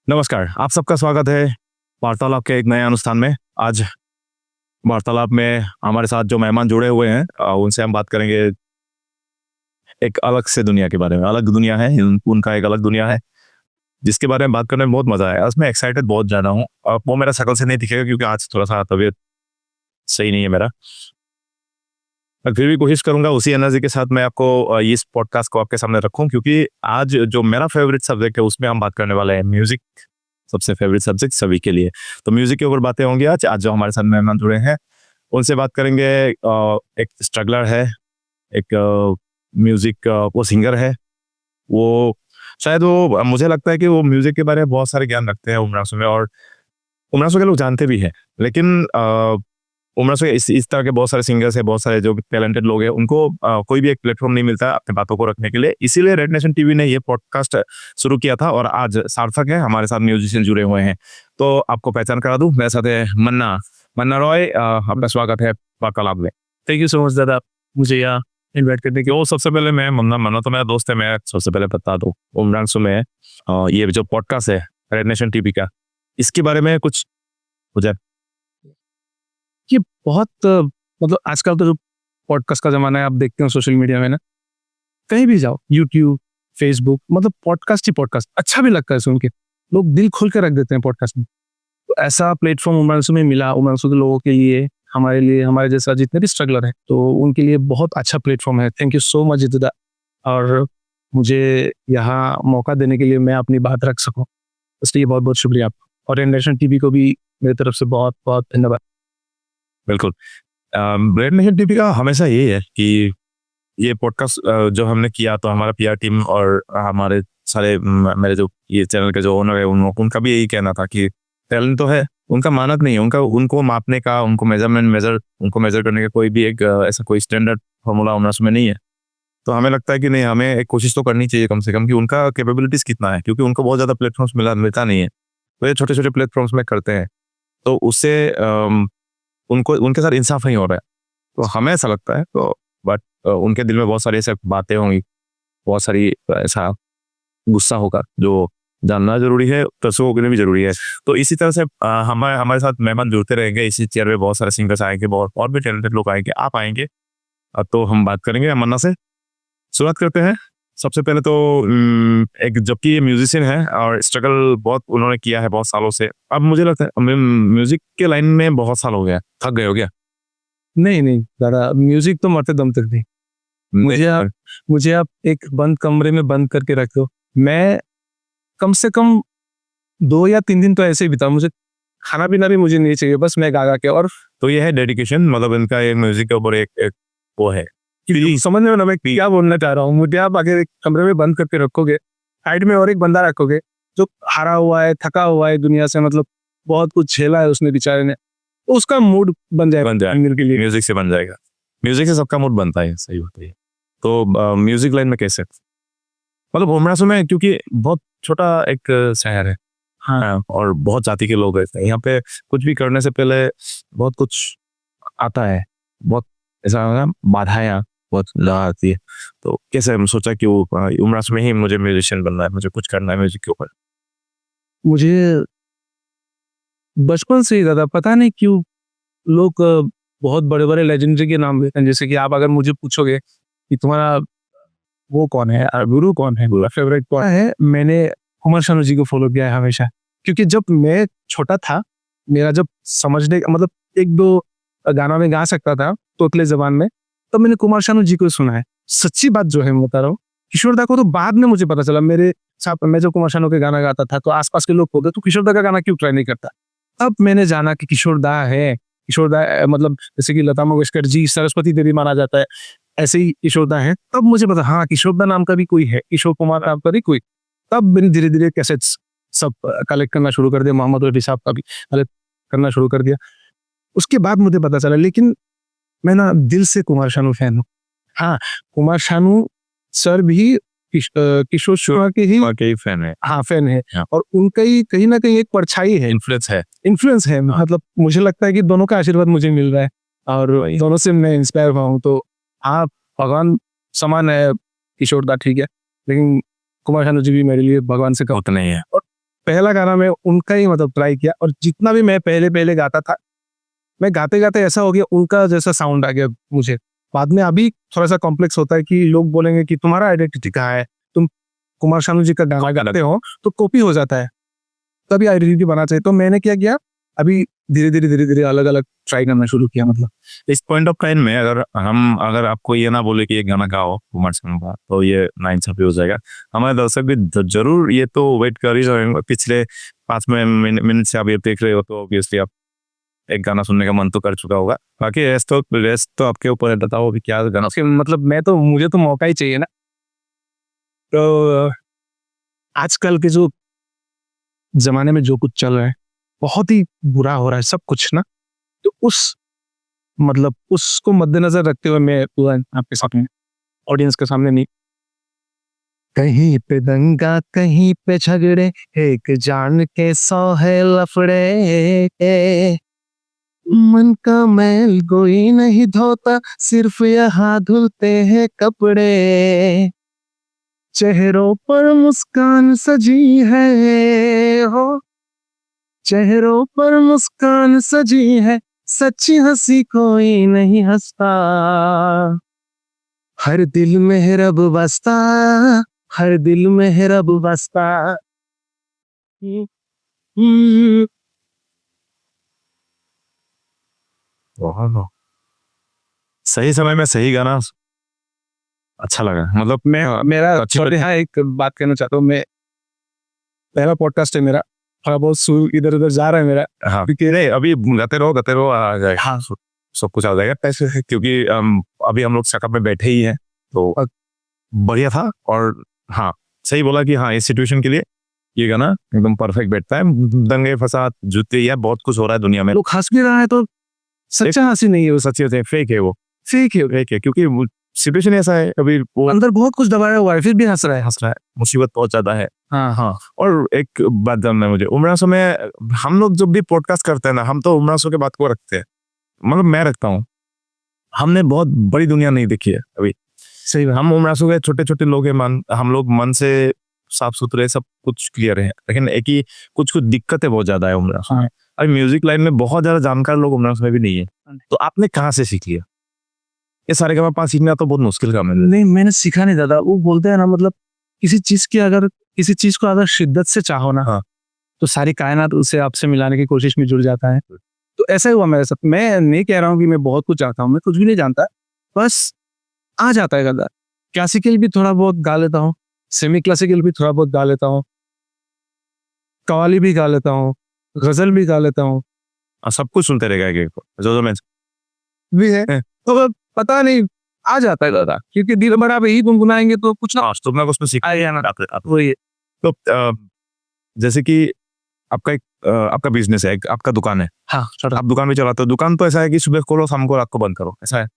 नमस्कार, आप सबका स्वागत है वार्तालाप के एक नए अनुष्ठान में। आज वार्तालाप में हमारे साथ जो मेहमान जुड़े हुए हैं उनसे हम बात करेंगे एक अलग से दुनिया के बारे में। अलग दुनिया है, उनका एक अलग दुनिया है जिसके बारे में बात करने में बहुत मजा आया। आज मैं एक्साइटेड बहुत ज़्यादा हूँ। वो मेरा शक्ल से नहीं दिखेगा क्योंकि आज थोड़ा सा तबीयत सही नहीं है मेरा। मैं फिर भी कोशिश करूंगा उसी एनर्जी के साथ मैं आपको इस पॉडकास्ट को आपके सामने रखूं, क्योंकि आज जो मेरा फेवरेट सब्जेक्ट है उसमें हम बात करने वाले हैं म्यूजिक। सबसे फेवरेट सब्जेक्ट सभी के लिए, तो म्यूजिक के ऊपर बातें होंगी। आज जो हमारे साथ मेहमान जुड़े हैं उनसे बात करेंगे। एक स्ट्रगलर है, एक म्यूजिक वो सिंगर है। वो शायद वो मुझे लगता है कि वो म्यूजिक के बारे में बहुत सारे ज्ञान रखते हैं उमरासो में, और उमरासो के लोग जानते भी हैं। लेकिन उमरासो के इस तरह के बहुत सारे सिंगर्स हैं, बहुत सारे जो टैलेंटेड लोग हैं, उनको कोई भी एक प्लेटफॉर्म नहीं मिलता अपने बातों को रखने के लिए। इसीलिए रेड नेशन टीवी ने ये पॉडकास्ट शुरू किया था और आज सार्थक है, हमारे साथ म्यूजिशियन जुड़े हुए हैं। तो आपको पहचान करा दूं, मेरे साथ है मन्ना रॉय। आपका स्वागत है वार्तालाप में। थैंक यू सो मच दादा, मुझे यहाँ इन्वाइट करने के। वो सबसे पहले मैं मन्ना तो मेरा दोस्त है, मैं सबसे पहले बता दूं उमरासो में ये जो पॉडकास्ट है रेड नेशन टीवी का, इसके बारे में कुछ हो जाए। ये बहुत मतलब आजकल तो जो पॉडकास्ट का जमाना है, आप देखते हो सोशल मीडिया में ना, कहीं भी जाओ, यूट्यूब, फेसबुक, मतलब पॉडकास्ट ही पॉडकास्ट। अच्छा भी लगता है सुन के, लोग दिल खोल के रख देते हैं पॉडकास्ट में। तो ऐसा प्लेटफॉर्म उमरासो में मिला, उमरासो के लोगों के लिए, हमारे लिए, हमारे जैसा जितने भी स्ट्रगलर है, तो उनके लिए बहुत अच्छा प्लेटफॉर्म है। थैंक यू सो मच दादा, और मुझे यहाँ मौका देने के लिए मैं अपनी बात रख सकूँ, इसलिए बहुत बहुत शुक्रिया आपका। और रेड नेशन टीवी को भी मेरी तरफ से बहुत बहुत धन्यवाद। बिल्कुल। रेड नेशन टीवी का हमेशा यही है कि ये पॉडकास्ट जो हमने किया, तो हमारा पीआर टीम और हमारे सारे मेरे जो ये चैनल के जो ओनर है उनका भी यही कहना था कि टैलेंट तो है, उनका मानक नहीं है, उनको मापने का, उनको मेजर करने का कोई भी एक ऐसा कोई स्टैंडर्ड फॉर्मूला उमरासो में नहीं है। तो हमें लगता है कि नहीं, हमें एक कोशिश तो करनी चाहिए कम से कम कि उनका कैपेबिलिटीज कितना है, क्योंकि उनको बहुत ज़्यादा प्लेटफॉर्म्स मिलता नहीं है, तो ये छोटे छोटे प्लेटफॉर्म्स में करते हैं, तो उससे उनको उनके साथ इंसाफ नहीं हो रहा है। तो हमें ऐसा लगता है, तो बट उनके दिल में बहुत सारी ऐसे बातें होंगी, बहुत सारी ऐसा गुस्सा होगा जो जानना जरूरी है, दर्शकों के लिए भी जरूरी है। तो इसी तरह से हमारे साथ मेहमान जुड़ते रहेंगे। इसी चेयर पे बहुत सारे सिंगर्स आएंगे, बहुत और भी टैलेंटेड लोग आएंगे, आप आएंगे। तो हम बात करेंगे मन्ना से। शुरुआत करते हैं। सबसे पहले तो एक, जबकि ये म्यूजिशियन है और स्ट्रगल बहुत उन्होंने किया है बहुत सालों से, अब मुझे लगता है म्यूजिक के लाइन में बहुत साल हो गया, थक गए हो क्या? नहीं दादा, म्यूजिक तो मरते दम तक नहीं। मुझे आप एक बंद कमरे में बंद करके रख दो, मैं कम से कम 2 या 3 दिन तो ऐसे ही बिता। मुझे खाना पीना भी मुझे नहीं चाहिए, बस मैं गा के। और तो ये है डेडिकेशन, मतलब इनका एक म्यूजिक के ऊपर एक वो है। समझ में ना मैं क्या बोलना चाह रहा हूँ। मुझे आप आगे एक कमरे में बंद करके रखोगे, साइड में और एक बंदा रखोगे जो हारा हुआ है, थका हुआ है दुनिया से, मतलब बहुत कुछ झेला है उसने बेचारे ने, तो उसका मूड बन जाएगा के लिए। म्यूजिक से बन जाएगा, म्यूजिक से सबका मूड बनता है, सही बात है। तो म्यूजिक लाइन में कैसे, मतलब उमरासो में क्योंकि बहुत छोटा एक शहर है, हाँ, और बहुत जाति के लोग रहते हैं यहाँ पे, कुछ भी करने से पहले बहुत कुछ आता है, बहुत ऐसा बाधाएं बहुत आती है। तो कैसे हम सोचा कि वो उमरासो में ही मुझे म्यूजिशियन बनना है, मुझे कुछ करना है म्यूजिक के ऊपर? मुझे बचपन से ही ज़्यादा पता नहीं क्यों लोग बहुत बड़े बड़े लेजेंडरी के नाम लेते हैं। जैसे कि आप अगर मुझे पूछोगे कि तुम्हारा वो कौन है, गुरु कौन है, फेवरेट कौन है, मैंने कुमार शानू जी को फॉलो किया है हमेशा। क्योंकि जब मैं छोटा था, मेरा जब समझने मतलब 1-2 गाना में गा सकता था तोतले जबान में, तब मैंने कुमार शानू जी को सुना है। सच्ची बात जो है मैं बता रहा हूँ, किशोर दा को तो बाद में मुझे पता चला। मेरे साथ मैं जब कुमार शानू के गाना गाता था तो आसपास के लोग बोलते, तू किशोर दा का गाना क्यों ट्राई नहीं करता? अब मैंने जाना कि किशोर दा है। किशोर दा मतलब जैसे कि लता मंगेशकर जी, सरस्वती देवी माना जाता है, ऐसे ही किशोर दा है। तब मुझे पता, हाँ, किशोर दा नाम का भी कोई है, किशोर कुमार नाम का भी कोई। तब मैंने धीरे धीरे कैसेट्स सब कलेक्ट करना शुरू कर दिया, मोहम्मद रफी साहब का भी कलेक्ट करना शुरू कर दिया। उसके बाद मुझे पता चला, लेकिन मैं ना दिल से कुमार शानू फैन हूँ। हाँ, कुमार शानू सर भी किशोर शर्मा के ही फैन है। हाँ, फैन है, और उनका ही कहीं ना कहीं एक परछाई है, इन्फ्लुएंस है। मतलब मुझे लगता है कि दोनों का आशीर्वाद मुझे मिल रहा है और दोनों से मैं इंस्पायर हुआ हूँ। तो हाँ, भगवान समान है, किशोर दा ठीक है, लेकिन कुमार शानू जी भी मेरे लिए भगवान से कम उतना ही है। और पहला गाना मैं उनका ही मतलब ट्राई किया, और जितना भी मैं पहले पहले गाता था, मैं गाते गाते ऐसा हो गया उनका जैसा साउंड आ गया मुझे। बाद में अभी थोड़ा सा कॉम्प्लेक्स होता है कि लोग बोलेंगे कि तुम्हारा आइडेंटिटी कहाँ है, तुम कुमार शानू जी का गाना गाते हो तो कॉपी हो जाता है, तभी आइडेंटिटी बना चाहिए। तो मैंने क्या किया, अभी धीरे धीरे अलग अलग ट्राई करना शुरू किया। मतलब इस पॉइंट ऑफ टाइम में अगर आपको ये ना बोले कि ये गाना गाओ कुमार सानू का, तो ये नाइंसाफी हो जाएगा। हमारे दर्शक भी जरूर ये तो वेट कर ही रहे, पिछले 5 मिनट से आप ये देख रहे हो, तो ऑब्वियसली आप एक गाना सुनने का मन तो कर चुका होगा। बाकी रेस्ट तो आपके ऊपर है, बताओ अभी क्या गाना। उसके मतलब मुझे तो मौका ही चाहिए ना। तो आजकल के जो जमाने में जो कुछ चल रहा है बहुत ही बुरा हो रहा है सब कुछ ना, तो उसको मद्देनजर रखते हुए मैं पूरा आपके सामने, ऑडियंस के सामने नहीं। कहीं पे दंगा कहीं पे झगड़े, एक जान के 100 है लफड़े, मन का मैल कोई नहीं धोता, सिर्फ यहाँ धुलते हैं कपड़े, चेहरों पर मुस्कान सजी है हो, चेहरों पर मुस्कान सजी है, सच्ची हंसी कोई नहीं हंसता, हर दिल में रब बसता, हर दिल में रब बसता। सही समय में सही गाना, अच्छा लगा। मतलब मेरा अच्छी छोटे हाँ एक बात कहना चाहता हूँ, मैं पहला पॉडकास्ट है मेरा, थोड़ा बहुत सुर इधर उधर जा रहा है मेरा। हाँ, नहीं अभी गाते रहो आ जाएगा। हाँ सब कुछ आ जाएगा पैसे, क्योंकि अभी हम लोग सेटअप में बैठे ही हैं, तो बढ़िया था। और हाँ, सही बोला कि हाँ, इस सिचुएशन के लिए ये गाना एकदम परफेक्ट बैठता है। दंगे फसाद जूते, या बहुत कुछ हो रहा है दुनिया में, लोग हंस भी रहा है तो सच्चा हंसी नहीं है, वो सच्ची होते हैं, फेक है वो, फेक है। फेक है, क्योंकि सिचुएशन ऐसा है अभी, वो अंदर बहुत कुछ दबाया हुआ है फिर भी हंस रहा है। मुसीबत बहुत ज्यादा है। हाँ हाँ, और एक बात जानना है मुझे, उमरासो में हम लोग जब भी पॉडकास्ट करते हैं ना, हम तो उमरासो के बात को रखते हैं, मतलब मैं रखता हूँ। हमने बहुत बड़ी दुनिया नहीं देखी है अभी, सही बात। हम उमरासो के छोटे छोटे लोग हैं, हम लोग मन से साफ सुथरे, सब कुछ क्लियर है, लेकिन एक ही कुछ दिक्कतें बहुत ज्यादा है उमरासो में। अभी म्यूजिक लाइन में बहुत ज्यादा जानकार लोग उमरासो में भी नहीं है, तो आपने कहाँ से सीख लिया ये सारे का पास? सीखना तो बहुत मुश्किल काम है। नहीं, मैंने सीखा नहीं दादा। वो बोलते हैं ना, मतलब किसी चीज को अगर शिद्दत से चाहो ना, हाँ, तो सारी कायनात उसे आपसे मिलाने की कोशिश में जुड़ जाता है। तो ऐसा ही हुआ मेरे साथ। मैं नहीं कह रहा हूँ कि मैं बहुत कुछ जानता हूँ, मैं कुछ भी नहीं जानता, बस आ जाता है दादा। क्लासिकल भी थोड़ा बहुत गा लेता हूँ, सेमी क्लासिकल भी थोड़ा बहुत गा लेता हूँ, कव्वाली भी गा लेता हूँ, गजल भी गा लेता हूँ, सब कुछ सुनते रहेगा जो मैं भी है। तो पता नहीं, आ जाता है दादा, क्योंकि दिल भर आप यही गुनगुनाएंगे तो कुछ ना तुमने उसमें सीखा आएगा ना। वही है। तो जैसे कि आपका बिजनेस है, आपका दुकान है, हाँ, आप दुकान भी चलाते हो। दुकान तो ऐसा है कि सुबह खोलो, शाम को रात को बंद करो, ऐसा है?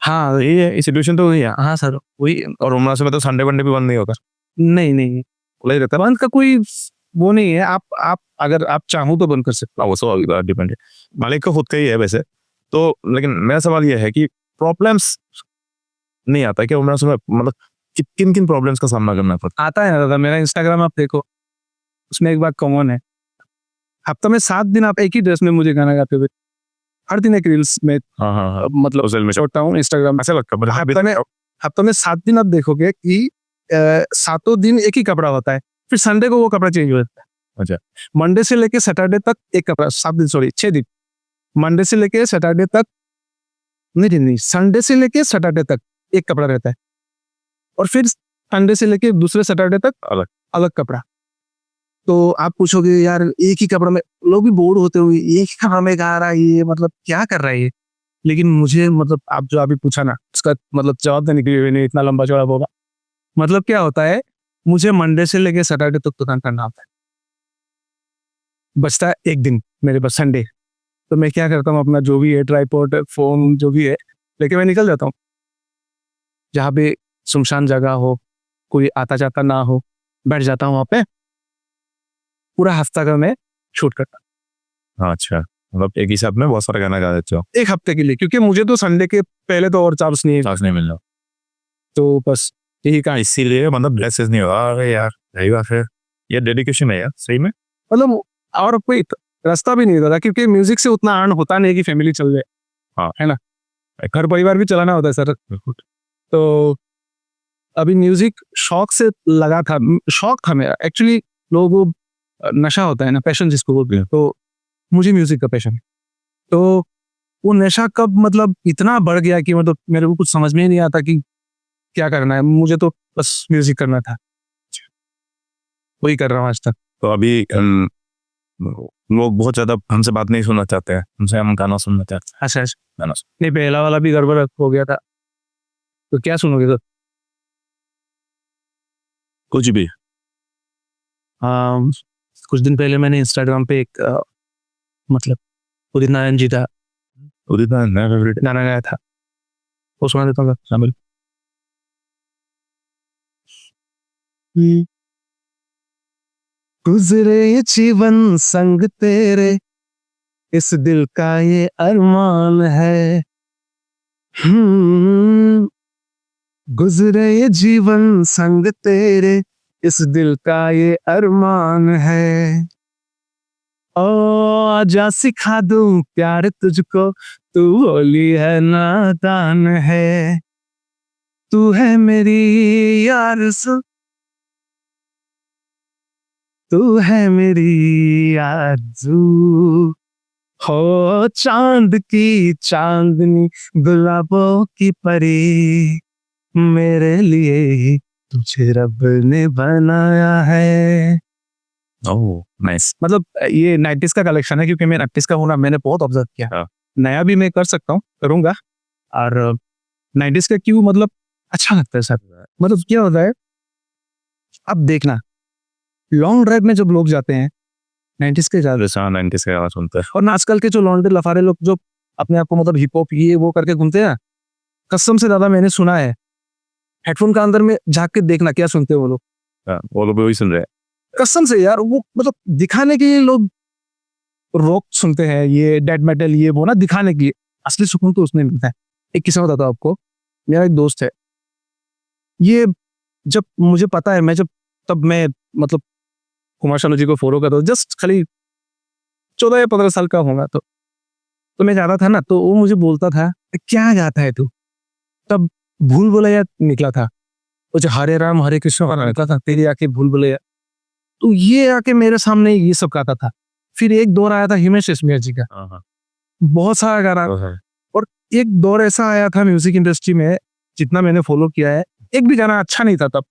हाँ यही है, सिचुएशन तो वही है। हाँ सर, वही। और उमरासो में तो संडे वनडे भी बंद नहीं होता, नहीं खुला ही रहता है। बंद का कोई वो नहीं है। आप अगर आप चाहो तो बंद कर सकते वो तो डिपेंड है, मालिक का खुद का ही है वैसे तो। लेकिन मेरा सवाल यह है कि प्रॉब्लम्स नहीं आता क्या उमरासो में? मतलब किन किन प्रॉब्लम्स का सामना करना पड़ता आता है ना दादा। मेरा इंस्टाग्राम आप देखो, उसमें एक बात कॉमन है, हफ्ता में 7 दिन आप एक ही ड्रेस में मुझे गाना गाते हुए, हर दिन एक रील्स में हाँ, मतलब सोशल में छोड़ता हूँ इंस्टाग्राम। ऐसा लगता है। हफ्ता में 7 दिन आप देखोगे कि 7 दिन एक ही कपड़ा होता है, फिर संडे को वो कपड़ा चेंज हो जाता है। अच्छा, मंडे से लेके सैटरडे तक एक कपड़ा, 6 दिन। मंडे से लेके सैटरडे तक, नहीं, संडे से लेके सैटरडे तक एक कपड़ा रहता है, और फिर संडे से लेके दूसरे सैटरडे तक अलग कपड़ा। तो आप पूछोगे यार एक ही कपड़ा में, लोग भी बोर होते हुए एक ही कपड़ा में गा रहा है ये, मतलब क्या कर रहा है ये। लेकिन मुझे, मतलब आप जो अभी पूछा ना, उसका मतलब जवाब देने के लिए नहीं इतना लंबा चौड़ा होगा। मतलब क्या होता है, मुझे मंडे से लेके सैटरडे तक दुकान करना होता है, बचता है एक दिन मेरे पास संडे। तो मैं क्या करता हूँ, अपना जो भी है ट्राइपॉड, फोन जो भी है लेके मैं निकल जाता हूँ, जहाँ पे सुनसान जगह हो, कोई आता जाता ना हो, बैठ जाता हूँ वहाँ पे, पूरा हफ्ता का मैं शूट करता हाँ, अच्छा, मतलब एक ही साथ में बहुत सारा गाना गा देते हो हूँ एक हफ्ते के लिए, क्योंकि मुझे तो संडे के पहले तो और चांस नहीं है, चांस नहीं मिल रहा, तो बस यही कहा। इसीलिए मतलब ब्लेसेस नहीं हुआ। अरे यार, सही बात है। ये डेडिकेशन है यार सही में। मतलब और कोई रास्ता भी नहीं था क्योंकि म्यूजिक से उतना अर्न होता नहीं कि फैमिली चल जाए। हाँ। है ना, घर परिवार भी चलाना होता है सर। तो अभी म्यूजिक शौक से लगा था, शौक था मेरा एक्चुअली। लोगों को नशा होता है ना, पैशन जिसको बोलते हैं, तो मुझे म्यूजिक का पैशन है। तो वो नशा कब मतलब इतना बढ़ गया कि मतलब मेरे को कुछ समझ में ही नहीं आता कि क्या करना है। मुझे तो बस म्यूजिक करना था, वही कर रहा हूँ आज तक। तो अभी लोग बहुत ज्यादा हमसे बात नहीं सुनना चाहते हैं, हमसे हम गाना सुनना चाहते हैं। अच्छा अच्छा, गाना नहीं पहला वाला भी गड़बड़ हो गया था, तो क्या सुनोगे? तो कुछ भी। कुछ दिन पहले मैंने इंस्टाग्राम पे एक मतलब उदित नारायण जी का उदित नारायण फेवरेट गाना गाया था, वो सुना देता हूँ शामिल। गुजरे ये जीवन संग तेरे, इस दिल का ये अरमान है। गुजरे ये जीवन संग तेरे, इस दिल का ये अरमान है। ओ आजा सिखा दूं प्यार तुझको, तू होली है नादान है। तू है मेरी आरज़ू, तू है मेरी आरज़ू। हो चांद की चांदनी, गुलाबों की परी, मेरे लिए तुझे रब ने बनाया है। Oh nice. मतलब ये 90s का कलेक्शन है, क्योंकि मैं 90s का होना मैंने बहुत ऑब्जर्व किया। हाँ। नया भी मैं कर सकता हूँ, करूंगा। और 90s का क्यों मतलब अच्छा लगता है सर। मतलब क्या होता है, अब देखना लॉन्ग ड्राइव में जब लोग जाते हैं 90s के ज्यादा, जैसा 90s का गाना सुनते हैं। और आजकल के जो लॉन्डे लफारे लोग जो अपने आप को मतलब हिप हॉप ये वो करके घूमते हैं, कसम से ज्यादा मैंने सुना है हेडफोन का अंदर में झांक के देखना क्या सुनते हैं वो लोग। हाँ, वो लोग भी वही सुन रहे हैं। कसम से यार, वो मतलब दिखाने के लिए लोग रॉक सुनते हैं, ये डेड मेटल ये वो ना, दिखाने के लिए। असली सुकून तो उसमें मिलता है। एक किस्सा बताता हूँ आपको। मेरा एक दोस्त है, ये जब मुझे पता है, मैं जब तब मैं मतलब कुमार शानू जी को फॉलो करता हूँ, जस्ट खाली 14 या 15 साल का होगा। तो मैं जाता था ना, तो वो मुझे बोलता था क्या गाता है तू। तब भूल भुलैया निकला था, वो जो हरे राम हरे कृष्ण वाला निकला था, तेरी आके भूल भुलैया। तो ये आके मेरे सामने ये सब गाता था। फिर एक दौर आया था हिमेश रेशमिया जी का, हाँ हाँ बहुत सारा गाना। और एक दौर ऐसा आया था म्यूजिक इंडस्ट्री में, जितना मैंने फॉलो किया है, एक भी गाना अच्छा नहीं था तब।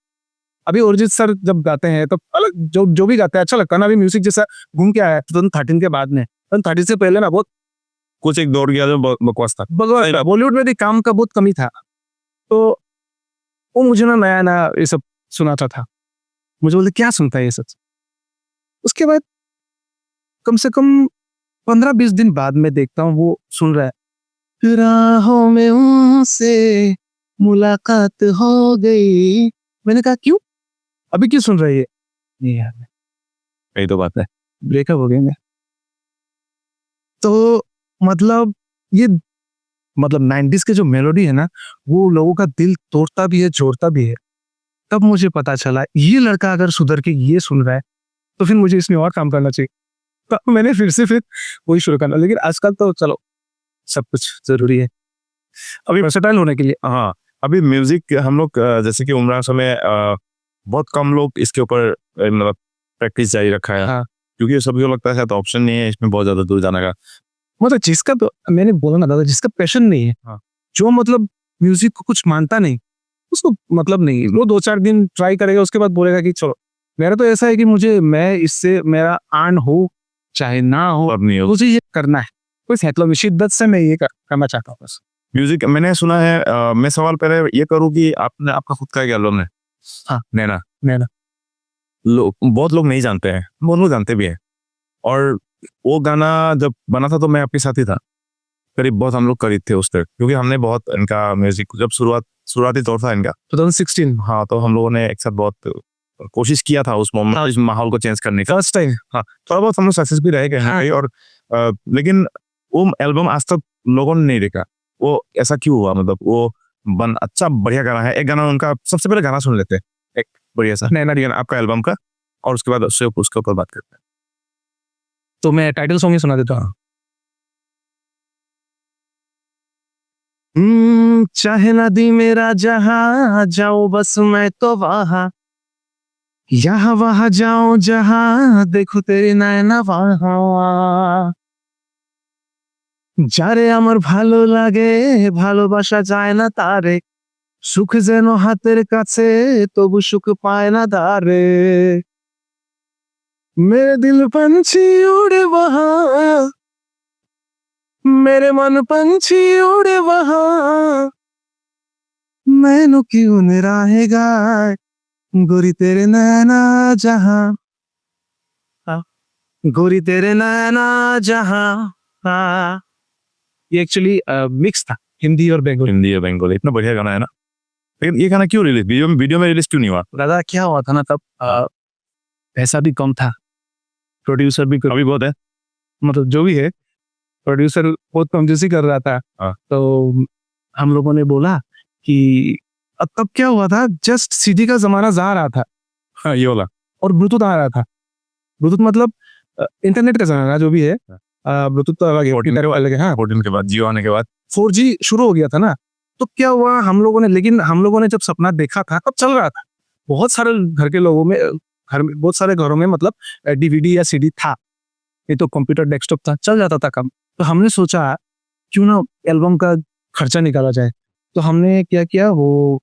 अभी अरिजीत सर जब गाते हैं तो अलग, जो भी गाते हैं अच्छा लगता है ना। अभी म्यूजिक जैसा घूम के आया 2013 के बाद में, 2013 से पहले ना बहुत कुछ एक दौर गया जो बकवास था। बॉलीवुड में भी काम का बहुत कमी था। तो वो मुझे ना नया नया ये सब सुनाता था, मुझे बोलते क्या सुनता है ये सब। उसके बाद कम से कम 15-20 दिन बाद में देखता हूँ वो सुन रहा है, राहों में उनसे मुलाकात हो गई। मैंने कहा क्यों, अभी क्यों सुन रही है? नहीं यार, यही तो बात है। ब्रेकअप हो गया मैं। तो मतलब ये मतलब 90s के जो मेलोडी है ना, वो लोगों का दिल तोड़ता भी है, जोड़ता भी है। तब मुझे पता चला ये लड़का अगर सुधर के ये सुन रहा है, तो फिर मुझे इसमें और काम करना चाहिए। तो मैंने फिर वही शुरू करना। लेकिन आजकल तो चलो सब कुछ जरूरी है अभी वर्सेटाइल होने के लिए। हाँ, अभी म्यूजिक हम लोग जैसे कि उम्र समय बहुत कम लोग इसके ऊपर मतलब प्रैक्टिस जारी रखा है। हाँ। क्योंकि सभी को लगता है तो ऑप्शन नहीं है इसमें बहुत ज्यादा दूर जाने का। मतलब जिसका, तो मैंने बोला ना दादा, जिसका पैशन नहीं है, हाँ। जो मतलब म्यूजिक को कुछ मानता नहीं, उसको मतलब नहीं। वो 2-4 दिन ट्राई करेगा, उसके बाद बोलेगा कि चलो। मेरा तो ऐसा है कि मैं इससे मेरा अर्न हो चाहे ना हो, अब नहीं हो। मुझे ये करना है। कोई मतलब शिद्दत से मैं ये करना चाहता हूँ बस। म्यूजिक मैंने सुना है। मैं सवाल पहले ये करूँ कि आपने आपका खुद का एक एल्बम है। हाँ। नैना। नैना। बहुत लोग नहीं जानते हैं, बहुत लोग जानते भी हैं। और वो गाना जब बना था तो मैं आपके साथ ही था, करीब बहुत हम लोग करीब थे उस तक, क्योंकि हमने बहुत इनका म्यूजिक जब शुरुआती दौर था इनका 2016 हाँ, तो हम लोगों ने एक साथ बहुत कोशिश किया था उस मोमेंट इस माहौल को चेंज करने का। First time. हाँ, थोड़ा बहुत हम लोग सक्सेस भी रहे कहीं ना कहीं। और लेकिन वो एल्बम आज तक लोगों ने नहीं देखा। वो ऐसा क्यों हुआ? मतलब वो अच्छा बढ़िया गाना है। एक गाना उनका सबसे पहले गाना सुन लेते हैं, एक बढ़िया सा नैना। गाना आपका एल्बम का और उसके बाद उसके ऊपर बात करते हैं। तो मैं टाइटल सॉन्ग ही सुना देता हूँ। चाहे नदी मेरा जहां जाओ बस मैं तो वहां, यहाँ वहां जाओ जहां देखो तेरी नैना वहां, যারে আমার ভালো লাগে ভালোবাসা যায় না তারে, সুখ যেন হাতের কাছে তবু সুখ পায় না দারে, मेरे दिल पंछी उड़े वहां, मेरे मन पंछी उड़े वहां, मैनू क्यों निराहेगा गोरी तेरे नैना जहां, गोरी तेरे नैना जहां। ये एक्चुअली मिक्स था हिंदी और बंगाली। हिंदी या बंगाली, इतना बढ़िया गाना है ना। लेकिन ये गाना क्यों रिलीज, वीडियो में रिलीज क्यों नहीं हुआ? दादा क्या हुआ था ना तब, पैसा भी कम था, प्रोड्यूसर भी अभी बहुत है। मतलब जो भी है प्रोड्यूसर बहुत कंजूसी कर रहा था। हाँ। तो हम लोगों ने बोला कि अब तब क्या हुआ था, जस्ट सीडी का जमाना जा रहा था हाँ, ये वाला और ब्लूटूथ आ रहा था। ब्लूटूथ मतलब इंटरनेट का जमाना जो भी है, ब्लूटूथ तो अलग है, 14 अलग है। हाँ, 14 के बाद, जियो आने के बाद 4G शुरू हो गया था ना, तो क्या हुआ हम लोगों ने, लेकिन हम लोगों ने जब सपना देखा था तब चल रहा था। बहुत सारे घर के लोगों में, बहुत सारे घरों में मतलब DVD या CD था, ये तो कंप्यूटर डेस्कटॉप था, चल जाता था काम। तो हमने सोचा क्यों ना एल्बम का खर्चा निकाला जाए। तो हमने क्या किया, वो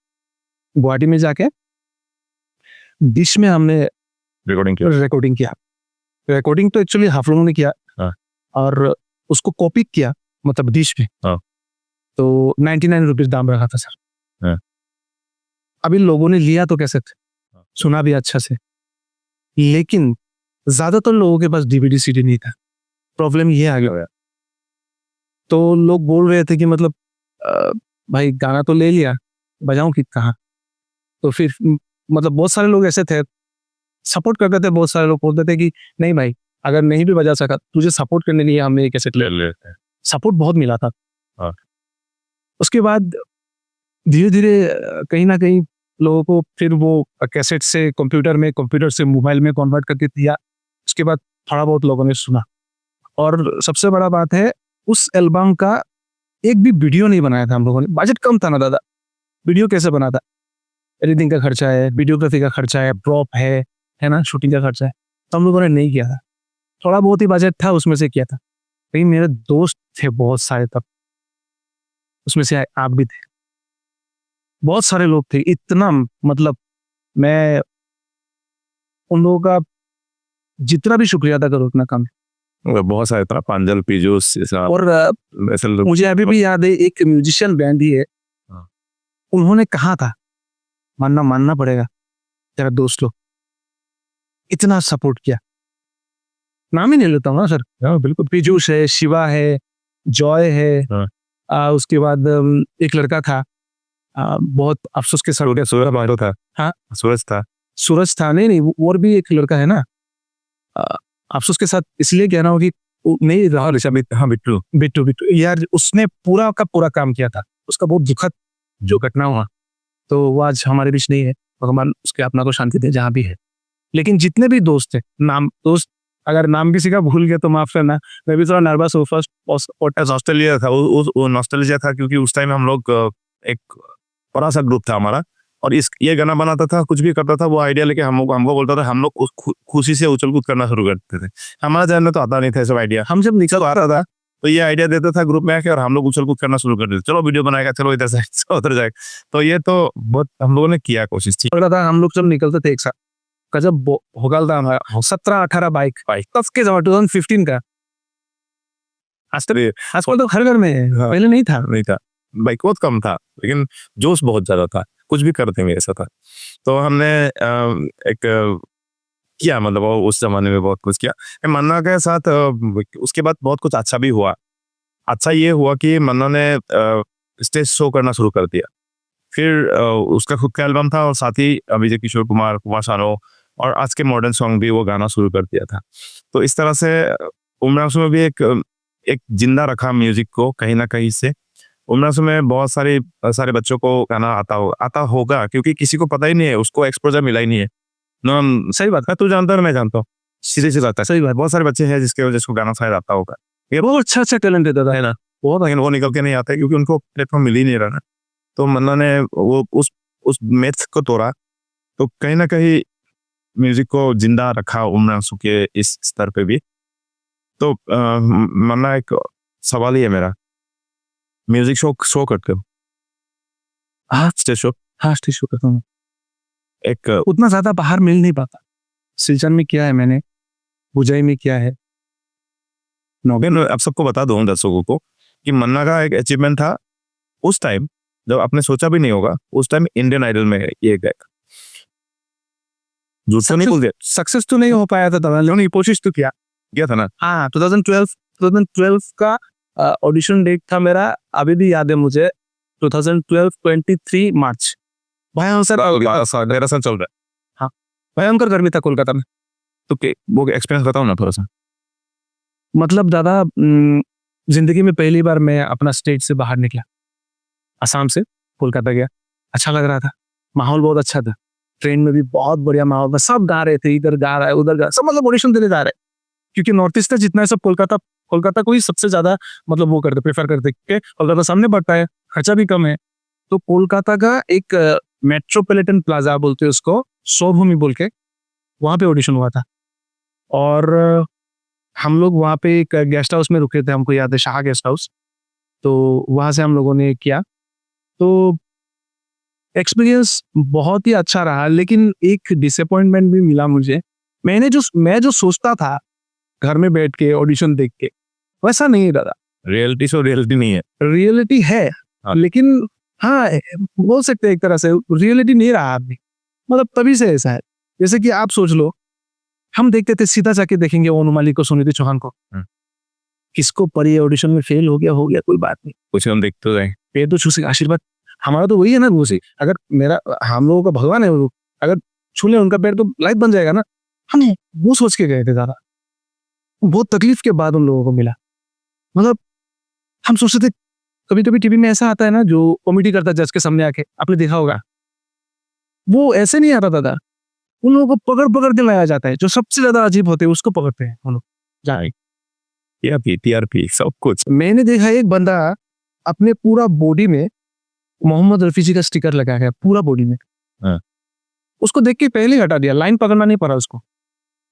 गुवाहाटी में जाके डिश में हमने रिकॉर्डिंग किया। रिकॉर्डिंग तो एक्चुअली हाफ लोगों ने किया। हाँ। और उसको कॉपी किया मतलब डिश में। हाँ। तो 99 रुपीज दाम रखा था सर। हाँ। अभी लोगों ने लिया तो कैसे थे, सुना भी अच्छा से, लेकिन ज्यादातर लोगों के पास DVD CD नहीं था। प्रॉब्लम ये आ गया, तो लोग बोल रहे थे कि मतलब भाई गाना तो ले लिया, बजाऊं कि कहाँ। तो फिर मतलब बहुत सारे लोग ऐसे थे, सपोर्ट करते थे, बहुत सारे लोग बोलते थे कि नहीं भाई अगर नहीं भी बजा सका तुझे सपोर्ट करने के लिए हम ये कैसेट ले लेते हैं। सपोर्ट बहुत मिला था। हाँ। उसके बाद धीरे धीरे कहीं ना कहीं लोगों को फिर वो कैसेट से कंप्यूटर में, कंप्यूटर से मोबाइल में कन्वर्ट करके दिया। उसके बाद थोड़ा बहुत लोगों ने सुना, और सबसे बड़ा बात है उस एल्बम का एक भी वीडियो नहीं बनाया था हम लोगों ने। बजट कम था ना दादा, वीडियो कैसे बना था, एडिटिंग का खर्चा है, वीडियोग्राफी का खर्चा है, प्रॉप है ना, शूटिंग का खर्चा है, तो हम लोगों ने नहीं किया था। थोड़ा बहुत ही बजट था उसमें से किया था। लेकिन मेरे दोस्त थे बहुत सारे तब, उसमें से आप भी थे, बहुत सारे लोग थे, इतना मतलब मैं उन लोगों का जितना भी शुक्रिया अदा करूँ उतना कम है। बहुत सारे तरह पांजल पीजूस और ऐसे लोग। मुझे अभी भी याद है एक म्यूजिशियन बैंड ही है, हाँ। उन्होंने कहा था, मानना पड़ेगा तेरा दोस्त लोग इतना सपोर्ट किया। नाम ही नहीं लेता हूँ ना सर। हाँ, बिल्कुल। पीजूस है, शिवा है, जॉय है। हाँ। उसके बाद एक लड़का था, बहुत अफसोस के साथ, सूरज था। हाँ, सूरज था। नहीं और भी एक लड़का है ना, अफसोस के साथ इसलिए कह रहा हूँ कि नहीं रहा ऋषभ। हाँ, बिट्टू यार, उसने पूरा का पूरा काम किया था। उसका बहुत दुखद जो घटना हुआ, तो वो आज हमारे बीच नहीं है, भगवान उसके आत्मा को शांति दे जहाँ भी है। लेकिन जितने भी दोस्त थे, दोस्त अगर नाम किसी का भूल गया तो माफ करना, मैं भी थोड़ा नर्वस हूँ। फर्स्ट ऑस्ट्रेलिया था, वो नॉस्टैल्जिया था, क्योंकि उस टाइम हम लोग एक बड़ा सा ग्रुप था हमारा, और ये गाना बनाता था, कुछ भी करता था, वो आइडिया लेके हमको बोलता था, हम लोग खुशी से उछल कूद करना शुरू करते थे। हमारा जानने तो आता नहीं था सब आइडिया, हम जब निकल आ रहा था तो ये आइडिया देता था ग्रुप में आके, और हम लोग उछल कूद करना शुरू कर देते, चलो वीडियो बनाएगा, चलो इधर जाए उधर जाए। तो ये तो बहुत हम लोगों ने किया कोशिश थी। था, हम लोग जब निकलते थे एक साथ, गजब होगल था हमारा, 17-18 बाइक तब के जमा 2015 का। आजकल तो हर घर में है। हाँ। पहले नहीं था, बाइक बहुत कम था, लेकिन जोश बहुत ज्यादा था, कुछ भी करते में ऐसा था। तो हमने एक किया, मतलब उस जमाने में बहुत कुछ किया मन्ना के साथ। उसके बाद बहुत कुछ अच्छा भी हुआ। अच्छा ये हुआ कि मन्ना ने स्टेज शो करना शुरू कर दिया। फिर उसका खुद का एल्बम था, और साथ ही विजय किशोर कुमार शानो और आज के मॉडर्न सॉन्ग भी वो गाना शुरू कर दिया था। तो इस तरह से उमरासू में भी एक जिंदा रखा म्यूजिक को कहीं ना कहीं से। उमरासू में बहुत सारे बच्चों को गाना आता होगा, क्योंकि किसी को पता ही नहीं है, उसको एक्सपोजर मिला ही नहीं है। सही बात मैं तू जानता है मैं जानता हूँ, सीधे सी बात है। सही बात बहुत सारे बच्चे हैं जिसके वजह से गाना शायद आता होगा, बहुत अच्छा टैलेंट है दादा है ना, वो लेकिन वो निकल के नहीं आते क्योंकि उनको प्लेटफॉर्म मिल ही नहीं रहा ना। तो मन्ना ने वो उस मेथ को तोड़ा, तो कहीं ना कहीं म्यूजिक को जिंदा रखा उमरा आंसू के इस स्तर पे भी। तो मन्ना, एक सवाल ही है मेरा, म्यूजिक शो करते हो? हाँ स्टेज शो हाँ स्टेज शो करता हूँ। एक उतना ज्यादा बाहर मिल नहीं पाता। सिलचर में किया है मैंने, उजई में किया है। मैं आप सबको बता दूं दर्शकों को कि मन्ना का एक अचीवमेंट था उस टाइम जब आपने सोचा भी नहीं होगा, उस टाइम इंडियन आइडल में ये गए। झूठ तो नहीं बोल दिया, सक्सेस तो नहीं हो पाया था दादा, लेकिन कोशिश तो किया था ना। हाँ 2012 का ऑडिशन डेट था मेरा, अभी भी याद है मुझे, 2012 23 मार्च। भयंकर 13 साल चल रहा भयंकर गर्मी था कोलकाता में। है, तो वो एक्सपीरियंस बताओ ना थोड़ा सा। मतलब दादा जिंदगी में पहली बार मैं अपना स्टेट से बाहर निकला, असम से कोलकाता गया। अच्छा लग रहा था, माहौल बहुत अच्छा था, ट्रेन में भी बहुत बढ़िया माहौल था, सब गा रहे थे, इधर गा रहा है उधर गा, सब मतलब ऑडिशन देने जा रहे हैं, क्योंकि नॉर्थ ईस्ट का जितना है सब कोलकाता को ही सबसे ज्यादा मतलब वो करते, प्रेफर करते, क्योंकि कोलकाता सामने पड़ता है, खर्चा भी कम है। तो कोलकाता का एक मेट्रोपॉलिटन प्लाजा बोलते हैं उसको, स्वभूमि बोल के, वहां पे ऑडिशन हुआ था। और हम लोग वहाँ पे एक गेस्ट हाउस में रुके थे, हमको याद है, शाह गेस्ट हाउस। तो वहां से हम लोगों ने किया, तो एक्सपीरियंस बहुत ही अच्छा रहा, लेकिन एक डिसअपॉइंटमेंट भी मिला मुझे। मैं जो सोचता था घर में बैठ के ऑडिशन देख के, वैसा नहीं रहा। रियलिटी शो रियलिटी नहीं है। रियलिटी है हाँ। लेकिन हाँ बोल सकते हैं एक तरह से रियलिटी नहीं रहा आदमी, मतलब तभी से ऐसा है। जैसे कि आप सोच लो, हम देखते थे सीधा जाके देखेंगे ओनू मालिक को, सुनिधि चौहान को, किसको परी ऑडिशन में फेल हो गया कोई बात नहीं, कुछ हम देखते तो रहे, पेड़ तो छू से आशीर्वाद, हमारा तो वही है ना, वो से अगर मेरा हम लोगों का भगवान है वो, अगर छू ले उनका पैर तो लाइफ बन जाएगा ना। हम वो सोच के गए थे दादा, बहुत तकलीफ के बाद उन लोगों को मिला। मतलब हम सोचते थे, कभी कभी टीवी में ऐसा आता है ना जो कॉमेडी करता है जज के सामने आके, आपने देखा होगा, वो ऐसे नहीं आता दादा, उन लोगों को पकड़ पकड़ के लाया जाता है, जो सबसे ज्यादा अजीब होते हैं उसको पकड़ते हैं उन लोग। टीआरपी सब कुछ। मैंने देखा एक बंदा अपने पूरा बॉडी में मोहम्मद रफी जी का स्टिकर लगा है, पूरा बॉडी में। हाँ। उसको देख के पहले ही हटा दिया, लाइन पकड़ना नहीं पड़ा उसको।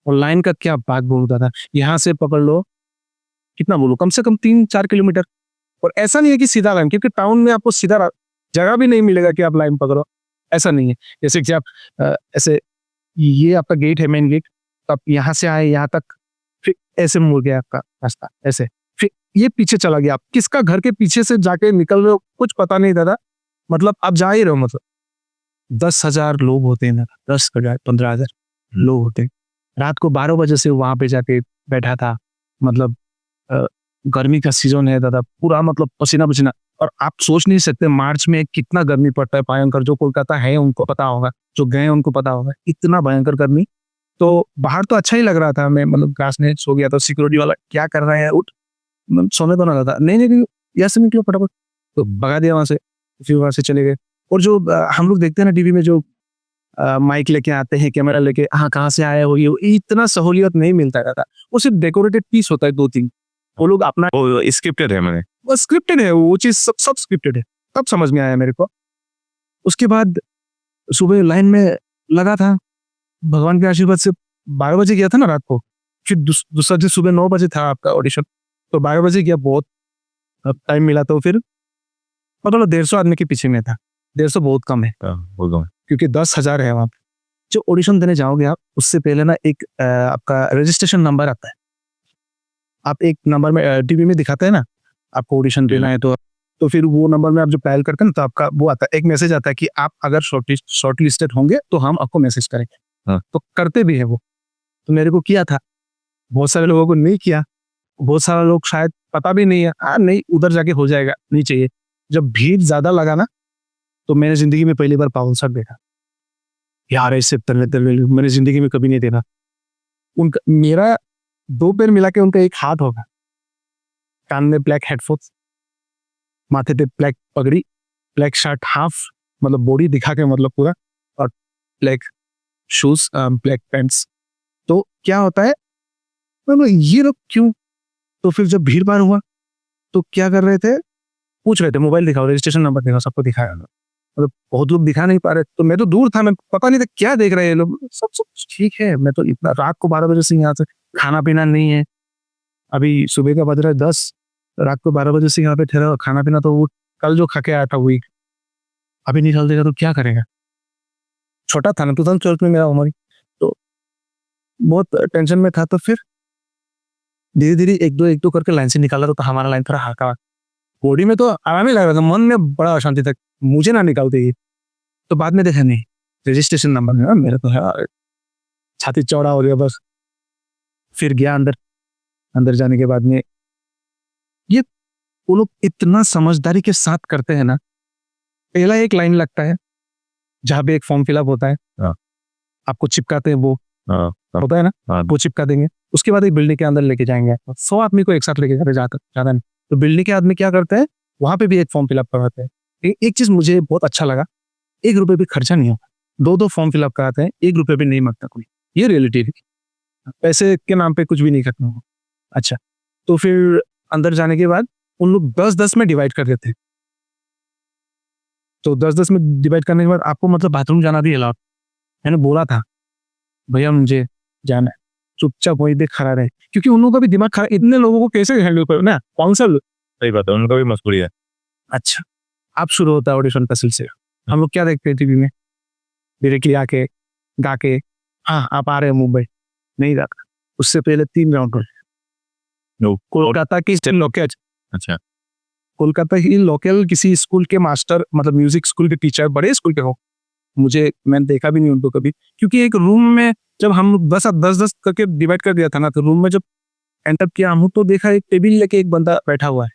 और लाइन का क्या बात बोलता था, यहाँ से पकड़ लो, कितना बोलूं, कम से कम 3-4 किलोमीटर। और ऐसा नहीं है कि सीधा लाइन, क्योंकि टाउन में आपको सीधा जगह भी नहीं मिलेगा कि आप लाइन पकड़ो, ऐसा नहीं है। जैसे कि आप ऐसे, ये आपका गेट है, मेन गेट, तो आप यहाँ से आए यहाँ तक, फिर ऐसे मुड़ गया आपका रास्ता, ऐसे फिर ये पीछे चला गया, आप किसका घर के पीछे से जाके निकल रहे हो कुछ पता नहीं दादा, मतलब आप जा ही रहे हो। मतलब 10,000 लोग होते हैं ना, 10,000 15,000 लोग होते हैं। रात को 12 बजे से वहां पे जाके बैठा था, मतलब गर्मी का सीजन है दादा, पूरा मतलब पसीना पसीना। और आप सोच नहीं सकते मार्च में कितना गर्मी पड़ता है भयंकर, जो कोलकाता है उनको पता होगा, जो गए उनको पता होगा, इतना भयंकर गर्मी। तो बाहर तो अच्छा ही लग रहा था, मैं मतलब क्लास में सो गया, तो सिक्योरिटी वाला क्या कर रहा है, उठ, सोने तो ना रहा था, नहीं यहाँ से निकलो फटाफट, तो भगा दिया वहां से, फिर वहां से चले गए। और जो हम लोग देखते हैं ना टीवी में, जो माइक लेके आते हैं, कैमरा लेके, हाँ कहाँ से आया हो, ये इतना सहूलियत नहीं मिलता था। वो सिर्फ डेकोरेटेड पीस होता है 2-3, वो लोग अपना, वो स्क्रिप्टेड है, मैंने वो स्क्रिप्टेड है, वो चीज सब स्क्रिप्टेड है, तब समझ में आया मेरे को। उसके बाद सुबह लाइन में लगा था, भगवान के आशीर्वाद से 12 बजे गया था ना रात को, फिर दूसरा दिन सुबह 9 बजे था आपका ऑडिशन, तो 12 बजे गया, बहुत टाइम मिला। तो फिर मतलब 150 आदमी के पीछे में था, 150 बहुत कम है क्योंकि 10,000 है वहां पे। जो ऑडिशन देने जाओगे आप, उससे पहले ना एक आपका रजिस्ट्रेशन नंबर आता है, आप एक नंबर में टीवी में दिखाते हैं ना आपको ऑडिशन देना है, तो फिर वो नंबर में आप जो डायल करते हैं ना, तो आपका वो आता है, एक मैसेज आता है कि आप अगर शॉर्ट लिस्टेड होंगे तो हम आपको मैसेज करेंगे। हाँ। तो करते भी है वो, तो मेरे को किया था, बहुत सारे लोगों को नहीं किया, बहुत सारे लोग शायद पता भी नहीं है, नहीं उधर जाके हो जाएगा, नहीं चाहिए। जब भीड़ ज्यादा लगा ना, तो मैंने जिंदगी में पहली बार पावन सर देखा यार, ऐसे तलने मैंने जिंदगी में कभी नहीं देखा। उनका मेरा 2 पैर मिला के उनका एक हाथ होगा, कान में ब्लैक हेडफोन्स, माथे पे ब्लैक पगड़ी, ब्लैक शर्ट हाफ, मतलब बॉडी दिखा के, मतलब पूरा, और ब्लैक शूज, ब्लैक पैंट्स। तो क्या होता है, मैं बोला, ये लोग क्यों? तो फिर जब भीड़ भाड़ हुआ तो क्या कर रहे थे, पूछ रहे थे मोबाइल दिखाओ, रजिस्ट्रेशन नंबर दिखाओ, सबको दिखाया। मतलब बहुत लोग दिखा नहीं पा रहे, तो मैं तो दूर था, मैं पता नहीं था क्या देख रहे हैं ये लोग। सब सब ठीक है, मैं तो इतना रात को 12 बजे से यहाँ से, खाना पीना नहीं है, अभी सुबह का बज रहा है 10, रात को 12 बजे से यहाँ पे ठहरा, खाना पीना तो वो कल जो खा के आया था वही, अभी निकल देगा तो क्या करेगा। छोटा था ना, 2012 में मेरा उम्र, तो बहुत टेंशन में था। तो फिर धीरे धीरे एक दो करके लाइन से निकाला, तो हमारा लाइन थोड़ा हल्का, बॉडी में तो आराम ही लग रहा था, मन में बड़ा अशांति था, मुझे ना निकालते ये। तो बाद में देखा, नहीं रजिस्ट्रेशन नंबर है मेरा, तो है, छाती चौड़ा हो गया बस। फिर गया अंदर, अंदर जाने के बाद में ये वो लोग इतना समझदारी के साथ करते हैं ना। पहला एक लाइन लगता है जहाँ पे एक फॉर्म फिलअप होता है, हाँ। आपको चिपकाते हैं, वो हाँ, होता है ना, हाँ। वो चिपका देंगे। उसके बाद एक बिल्डिंग के अंदर लेके जाएंगे, 100 आदमी को एक साथ लेके जाते, ज्यादा नहीं। तो बिल्डिंग के आदमी क्या करते हैं, वहां पे भी एक फॉर्म फिलअप करवाते हैं। एक चीज मुझे बहुत अच्छा लगा, 1 रुपए भी खर्चा नहीं होगा, 2 फॉर्म फिलअप कराते हैं, 1 रुपए भी नहीं मांगता कोई। ये रियलिटी है, पैसे के नाम पे कुछ भी नहीं करना होगा। अच्छा, तो फिर अंदर जाने के बाद उन लोग 10-10 में डिवाइड कर देते हैं। तो 10-10 में डिवाइड करने के बाद आपको मतलब बाथरूम जाना भी अलाउड। मैंने बोला था, भैया मुझे जाना है, चुपचाप वहीं पे खड़ा रहे, क्योंकि उन लोगों का भी दिमाग खराब, इतने लोगों को कैसे हैंडल करो ना, कौन सा सही बात है, उनका भी मजबूरी है। अच्छा, अब शुरू होता है ऑडिशन का सिलसिला। हम लोग क्या देखते हैं टीवी में, डायरेक्टली आके गा के, हाँ आप आ रहे हैं मुंबई, नहीं जाता। उससे पहले 3 राउंड होते हैं। कोलकाता की लोकल, अच्छा, कोलकाता की लोकल किसी स्कूल के मास्टर, मतलब म्यूजिक स्कूल के टीचर, बड़े स्कूल के हो, मैंने देखा भी नहीं उनको कभी, क्योंकि एक रूम में जब हम 10-10 करके डिवाइड कर दिया था ना, तो रूम में जब एंटर किया हम तो देखा एक टेबल लेके एक बंदा बैठा हुआ है,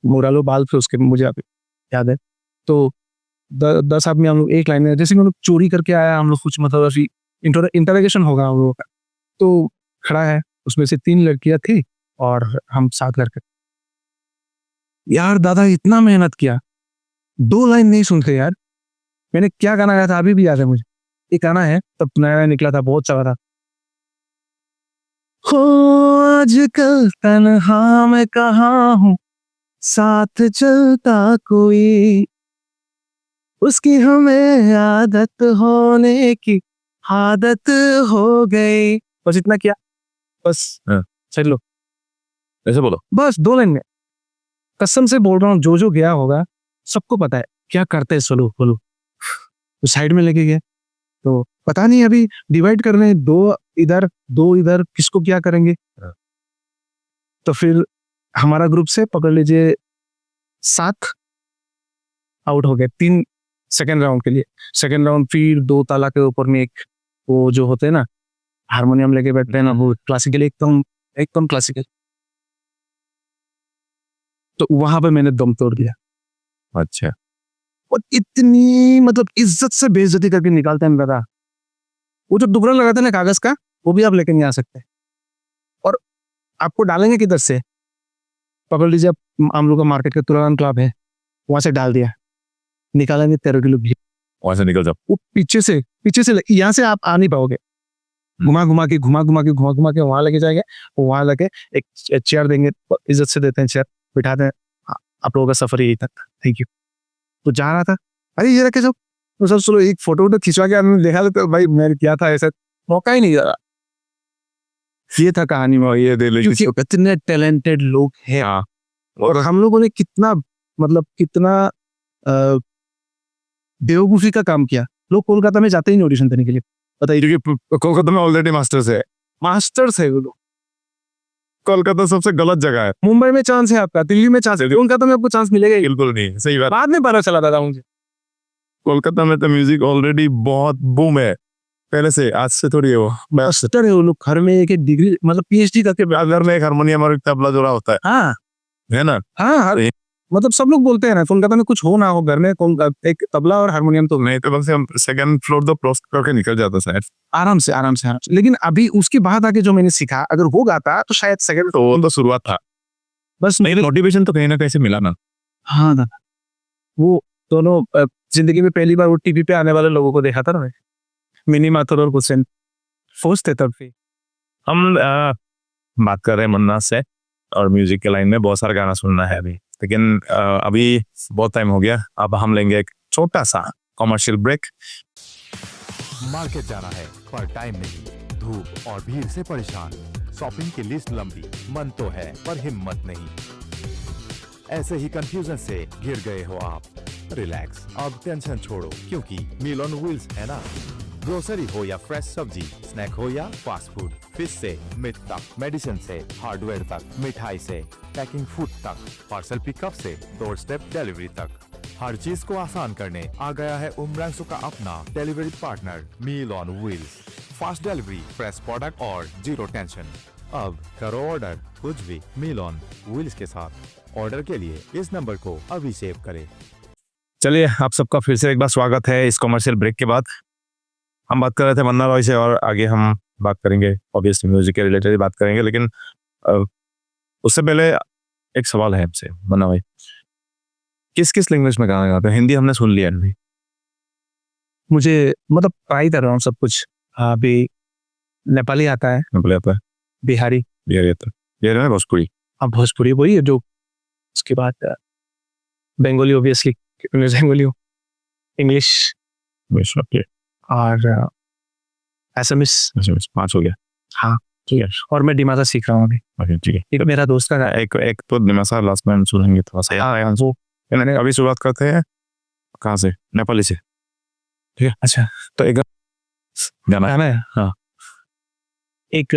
मोरालो बाल पे उसके, मुझे अभी याद है। तो 10 आदमी हम लोग एक लाइन में, जैसे कि हम लोग चोरी करके आया, हम लोग कुछ मतलब ऐसी इंटरोगेशन होगा हम लोगों का, तो खड़ा है, उसमें से 3 लड़कियां थी और हम 7 लड़के। यार दादा इतना मेहनत किया, 2 लाइन नहीं सुनते यार। मैंने क्या गाना गाया था अभी भी याद है मुझे, एक गाना है तब नया निकला था, बहुत चला था, हो आजकल तन्हा मैं कहाँ हूँ, साथ चलता कोई, उसकी हमें आदत होने की आदत हो गई। बस इतना किया, बस हाँ। चल लो, ऐसे बोलो। बस 2 लाइन में। कसम से बोल रहा हूँ, जो गया होगा सबको पता है क्या करते हैं सोलो बोलो। तो साइड में लेके गए, तो पता नहीं अभी डिवाइड कर रहे हैं, 2 इधर 2 इधर, किसको क्या करेंगे। हाँ। तो फिर हमारा ग्रुप से पकड़ लीजिए 7 आउट हो गए, 3 सेकेंड राउंड के लिए। सेकेंड राउंड फिर 2 ताला के ऊपर में एक वो जो होते हैं ना, हारमोनियम लेके बैठते हैं ना, वो क्लासिकल, एकदम एकदम क्लासिकल। तो वहां पे मैंने दम तोड़ दिया, अच्छा, और इतनी मतलब इज्जत से बेइज्जती करके निकालते हैं दादा। वो जो दुबरा लगाते हैं ना कागज का, वो भी आप लेके नहीं आ सकते, और आपको डालेंगे किधर से, पकड़ लीजिए आप, हम लोग का मार्केट का तुरान क्लब है, वहां से डाल दिया, निकालेंगे 13 किलो घी, वहां से निकल जाओ। वो पीछे से यहाँ से आप आ नहीं पाओगे, घुमा घुमा के वहां लेके जाएंगे, वहां लेके एक चेयर देंगे, इज्जत से देते हैं चेयर, बिठाते हैं, हाँ, आप लोगों का सफर यही तक, थैंक यू। तो जा रहा था, अरे ये रखे सब, तो सब चलो एक फोटो खिंचवा के आदमी देखा तो भाई मैंने किया था ऐसा, मौका ही नहीं दे रहा। ये था कहानी में, ये दे लीजिए। क्योंकि इतने टैलेंटेड लोग हैं, हाँ, और हम लोगों ने कितना मतलब कितना बेवकूफी का काम किया। लोग कोलकाता में जाते ही नहीं ऑडिशन देने के लिए, बताइए, क्योंकि कोलकाता में ऑलरेडी मास्टर्स है। मास्टर्स है वो लोग। कोलकाता सबसे गलत जगह है। मुंबई में चांस है आपका, दिल्ली में चांस है, कोलकाता में आपको चांस मिलेगा ही। बिल्कुल नहीं, सही बात। बाद में पता चला दादा मुझे, कोलकाता में तो म्यूजिक ऑलरेडी बहुत बूम है पहले से, आज से थोड़ी है वो। मास्टर है वो लोग, घर में एक डिग्री मतलब पीएचडी करके, घर में एक हारमोनियम और एक तबला जोड़ा होता हाँ है ना। हाँ, हर मतलब सब लोग बोलते हैं ना, कोलकाता में कुछ हो ना हो, घर में एक तबला और हारमोनियम तो नहीं तो बस हम सेकंड फ्लोर तो क्रॉस करके निकल जाता शायद। आराम से आराम से आराम से। लेकिन अभी उसके बाद आके जो मैंने सीखा, अगर वो गाता तो शायद सेकंड, तो वो तो शुरुआत था, बस नहीं मोटिवेशन तो कहीं ना कहीं से मिला ना। हाँ दादा, वो दोनों जिंदगी में पहली बार वो टीवी पे आने वाले लोगों को देखा था ना मैं, Minimator और कुछ फोर्स थे तब भी। हम बात कर रहे हैं मन्ना से और म्यूजिक के लाइन में बहुत सारा गाना सुनना है अभी, लेकिन अभी बहुत टाइम हो गया। अब हम लेंगे एक छोटा सा कॉमर्शियल ब्रेक। मार्केट जाना है पर टाइम नहीं, धूप और भीड़ से परेशान, शॉपिंग की लिस्ट लंबी, मन तो है पर हिम्मत नहीं, ऐसे ही कंफ्यूजन से घिर गए हो आप। रिलैक्स, अब टेंशन छोड़ो क्योंकि मील ऑन व्हील्स है ना। ग्रोसरी हो या फ्रेश सब्जी, स्नैक हो या फास्ट फूड, फिश से मीट तक, मेडिसिन से हार्डवेयर तक, मिठाई से पैकिंग फूड तक, पार्सल पिकअप से डोर स्टेप डिलीवरी तक, हर चीज को आसान करने आ गया है उमरांसो का अपना delivery partner meal on wheels. Fast delivery, fresh product और जीरो टेंशन। अब करो ऑर्डर कुछ भी मील ऑन व्हील्स के साथ। ऑर्डर के लिए इस नंबर को अभी सेव करें। चलिए, आप सबका फिर से एक बार स्वागत है इस कॉमर्शियल ब्रेक के बाद। हम बात कर रहे थे मन्ना रॉय से और आगे हम बात करेंगे ऑब्वियसली म्यूजिक के रिलेटेड बात करेंगे, लेकिन उससे पहले एक सवाल है आपसे मन्ना भाई, किस किस लैंग्वेज में गाना गाते हैं? हिंदी हमने सुन लिया नहीं, मुझे मतलब ट्राई कर रहा हूँ सब कुछ। अभी नेपाली आता है, बोले आता है बिहारी, बिहारी आता है, बिहारी में भोजपुरी, अब भोजपुरी वही है जो, उसके बाद बंगाली ऑब्वियसली, बंगाली हूँ, इंग्लिश ओके, और एसएमएस। पांच हो गया। हाँ ठीक है, और मैं डिमासा सीख रहा हूँ अभी। ओके ठीक है। एक मेरा दोस्त का एक तो दिमासा लास्ट में हम सुनेंगे थोड़ा सा। वो मैंने अभी शुरुआत करते हैं कहाँ से? नेपाली से। ठीक है, अच्छा तो एक गाना गाना है। हाँ। एक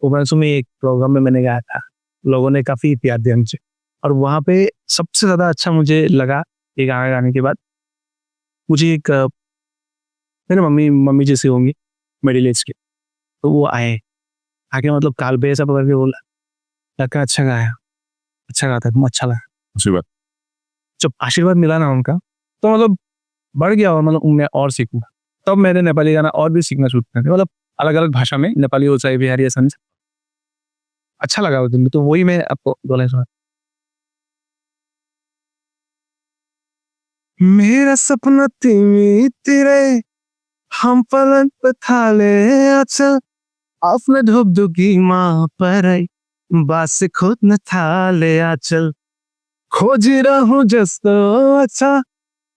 उमरांसो में एक प्रोग्राम में मैंने गाया था, लोगों ने काफी प्यार दिया मुझे, और वहाँ पे सबसे ज्यादा अच्छा मुझे लगा ये गाना गाने के बाद। मुझे एक मेरे मम्मी जैसी होंगी मिडिल एज के, तो वो आके मतलब काल पे ऐसा पकड़ के बोला, लड़का अच्छा गाया, अच्छा गाता है तुम, अच्छा लगा। अच्छी बात। जब आशीर्वाद मिला ना उनका, तो मतलब बढ़ गया, और मतलब मैं और सीखूंगा। तब मैंने नेपाली गाना और भी सीखना शुरू कर दिया, मतलब अलग अलग भाषा में, नेपाली हो चाहे बिहारी, असम, अच्छा लगा उस दिन में, तो वही मैं आपको बोला सुना। मेरा सपना तिमी तिरै, हम पलंग पे थाले अचल, आफ्नै ढोकढुकीमा परै, बास खोज्न थाले आचल, खोजिरहँ जस्तो अच्छा,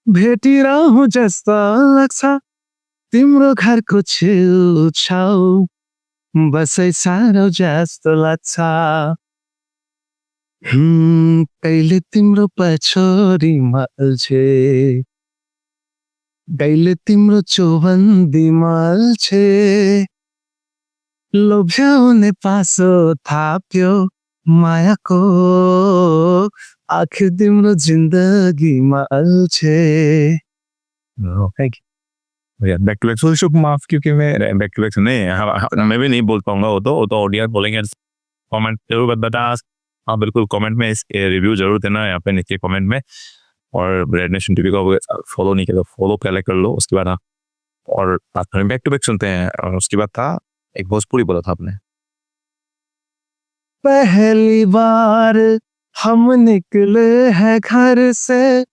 भेटिरहँ जस्तो लाग्छ, तिम्रो घरको छेउछाउ बसै साह्रो जस्तो लाग्छ। कहिले तिम्रो पछोरी मल्छे, कहिले तिम्रो चौबन्दी मल्छे, लोभ्याउने पासो थाप्यो मायाको, आखिर तिम्रो जिन्दगीमा अल्छे। बैक टू बैक तो शुभ माफ, क्योंकि मैं बैक टू बैक नहीं, मैं भी नहीं बोल पाऊंगा, वो तो ऑडियंस बोलेंगे। कमेंट जरूर बता। हाँ बिल्कुल, कमेंट में रिव्यू जरूर देना यहाँ पे नीचे कमेंट में। और रेड नेशन टीवी को फॉलो नहीं किया तो फॉलो पहले कर लो, उसके बाद हाँ और बात करें। बैक टू बैक सुनते हैं, और उसके बाद था एक भोजपुरी बोला था आपने। पहली बार हम निकले हैं घर से,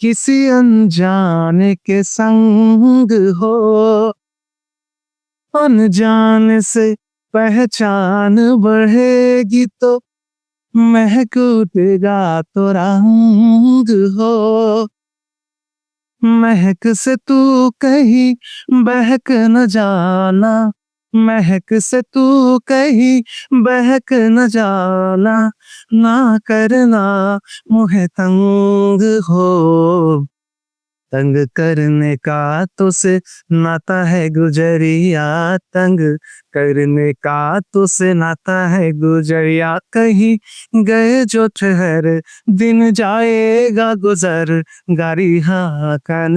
किसी अनजाने के संग हो, अनजाने से पहचान बढ़ेगी तो महक उठेगा तो रंग हो, महक से तू कहीं बहक न जाना, महक से तू कहीं बहक न जाना, ना करना मुझे तंग हो, तंग करने का तो से नाता है गुजरिया, तंग करने का तो से नाता है गुजरिया, कहीं गए जो ठहर दिन जाएगा गुजर, गाड़ी हाकन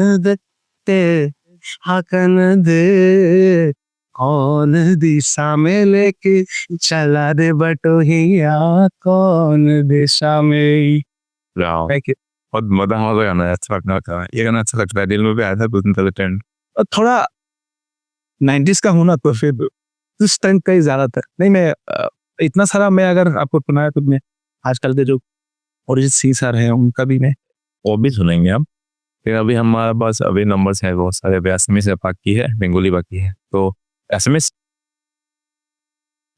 दे, कौन दिशा में लेके चला रे बटोहिया, कौन दिशा में। Thank you. बहुत मजा आ गया ना, अच्छा लगना था ये गाना, अच्छा लगता है, दिल में भी आया था कुछ दिन ट्रेंड। और थोड़ा 90s का हूँ ना, तो फिर उस टाइम का ही ज्यादा था। नहीं मैं इतना सारा मैं अगर आपको सुनाया तो मैं आजकल के जो अरिजीत सिंह सर हैं उनका भी मैं वो भी सुनेंगे हम। फिर अभी हमारे पास अभी नंबर्स हैं बहुत सारे, अभी असमीज बाकी है, बेंगोली बाकी है, तो असमीज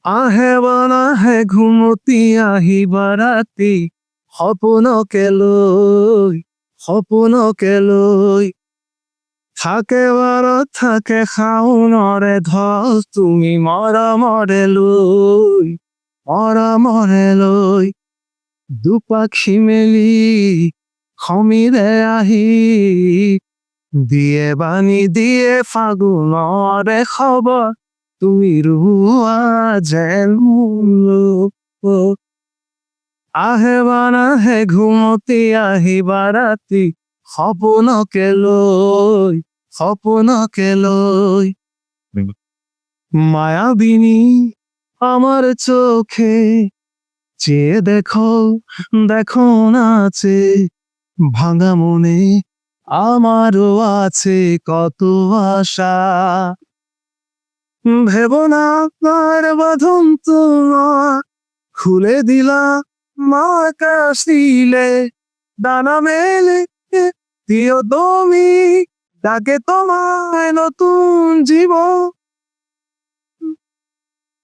आहे बना है घुमती आही बाराती সপনকে লৈ থাকে বাৰত থাকে শাওনৰে ধল তুমি মৰমৰে লৈ দুপাক্ষী মেলি সমীৰে আহি দিয়ে বাণী দিয়ে ফাগুনৰে খবৰ তুমি ৰুৱা যেন মোৰ আহে বানাহে ঘুমতি আহি বাৰাতি সপনকে লৈ মায়াবিনী আমার চোখে চেয়ে দেখো নাচে ভাঙা মনে আমারও আছে কত আশা ভেবো না আপনার বাঁধন তোমার খুলে দিলা মা কাশিলে দানা মেলে দিও তুমি ডাকে তোমায় নতুন জীবন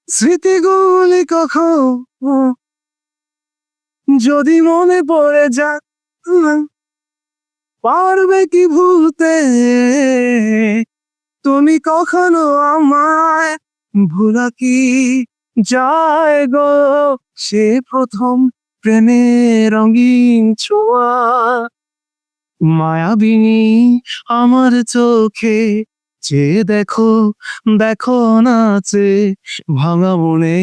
স্মৃতিগুলি কখন যদি মনে পড়ে যাক পারবে কি ভুলতে তুমি কখনো আমায় ভোলা কি যায় গো সে প্রথম প্রেমের রঙিন ছোঁয়া মায়াবিনী আমার চোখে চেয়ে দেখো নাচে ভাঙা মনে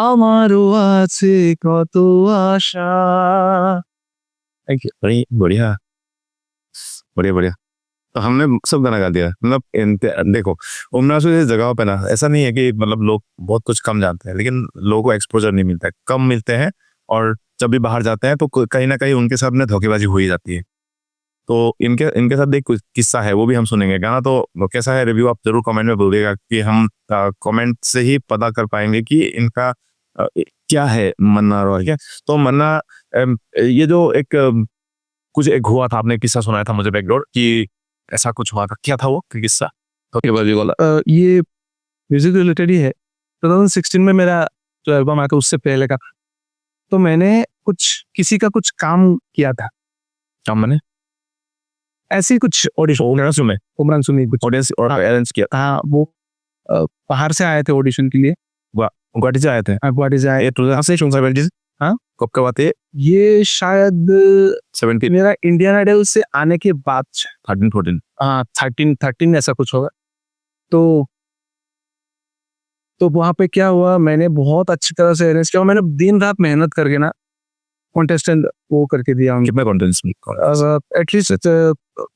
আমারও আছে কত আশা। थैंक यू, बढ़िया बढ़िया बढ़िया। तो हमने सब गाना गा दिया, मतलब देखो उमरासू इस जगह पे ना ऐसा नहीं है कि मतलब लोग बहुत कुछ कम जानते हैं, लेकिन लोगों को एक्सपोजर नहीं मिलता है, कम मिलते हैं, और जब भी बाहर जाते हैं तो कहीं ना कहीं उनके साथ में धोखेबाजी हो ही जाती है। तो इनके साथ एक कुछ किस्सा है, वो भी हम सुनेंगे। गाना तो कैसा है रिव्यू आप जरूर कमेंट में बोलिएगा, कि हम कमेंट से ही पता कर पाएंगे कि इनका क्या है मन्ना रॉय। क्या तो मन्ना ये जो कुछ एक हुआ था, आपने किस्सा सुनाया था मुझे बैकडोर कि ऐसा कुछ हुआ था, क्या था वो किस्सा? धोखेबाजी वाला। ये म्यूजिक रिलेटेड ही है। 2016 में मेरा जो एल्बम आया था उससे पहले का, तो मैंने किसी का कुछ काम किया था। काम मैंने ऐसी कुछ ऑडिशन उमरान सुमी कुछ ऑडियंस और अरेंज किया था। हाँ, वो बाहर से आए थे ऑडिशन के लिए, गुवाहाटी से आए थे। गुवाहाटी से आए। ये 2017 हाँ कब का बात है? ये शायद 17 मेरा इंडियन आइडल से आने के बाद 13 हाँ 13 ऐसा कुछ होगा। तो वहाँ पे क्या हुआ, मैंने बहुत अच्छी तरह से अरेंज किया, मैंने दिन रात मेहनत करके ना कॉन्टेस्टेंट वो करके दिया। कितने कॉन्टेस्ट? एटलीस्ट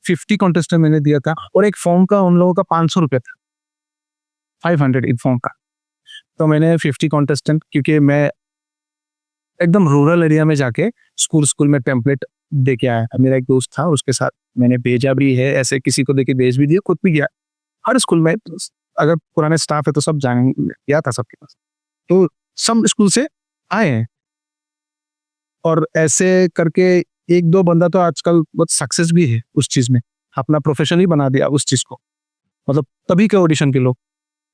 50 कॉन्टेस्टेंट मैंने दिया था, और एक फॉर्म का उन लोगों का 500 रुपये था, 500 एक फॉर्म का। तो मैंने 50 कॉन्टेस्टेंट, क्योंकि मैं एकदम रूरल एरिया में जाके स्कूल में टेम्पलेट दे के आया। मेरा एक दोस्त था, उसके साथ मैंने भेजा भी है, ऐसे किसी को देके भेज भी दिया, खुद भी गया हर स्कूल में। अगर पुराने स्टाफ है तो सब जान गया था सबके पास, तो सब स्कूल से आए हैं। और ऐसे करके एक दो बंदा तो आजकल बहुत सक्सेस भी है उस चीज में, अपना प्रोफेशन ही बना दिया उस चीज को। मतलब तभी के ऑडिशन के लोग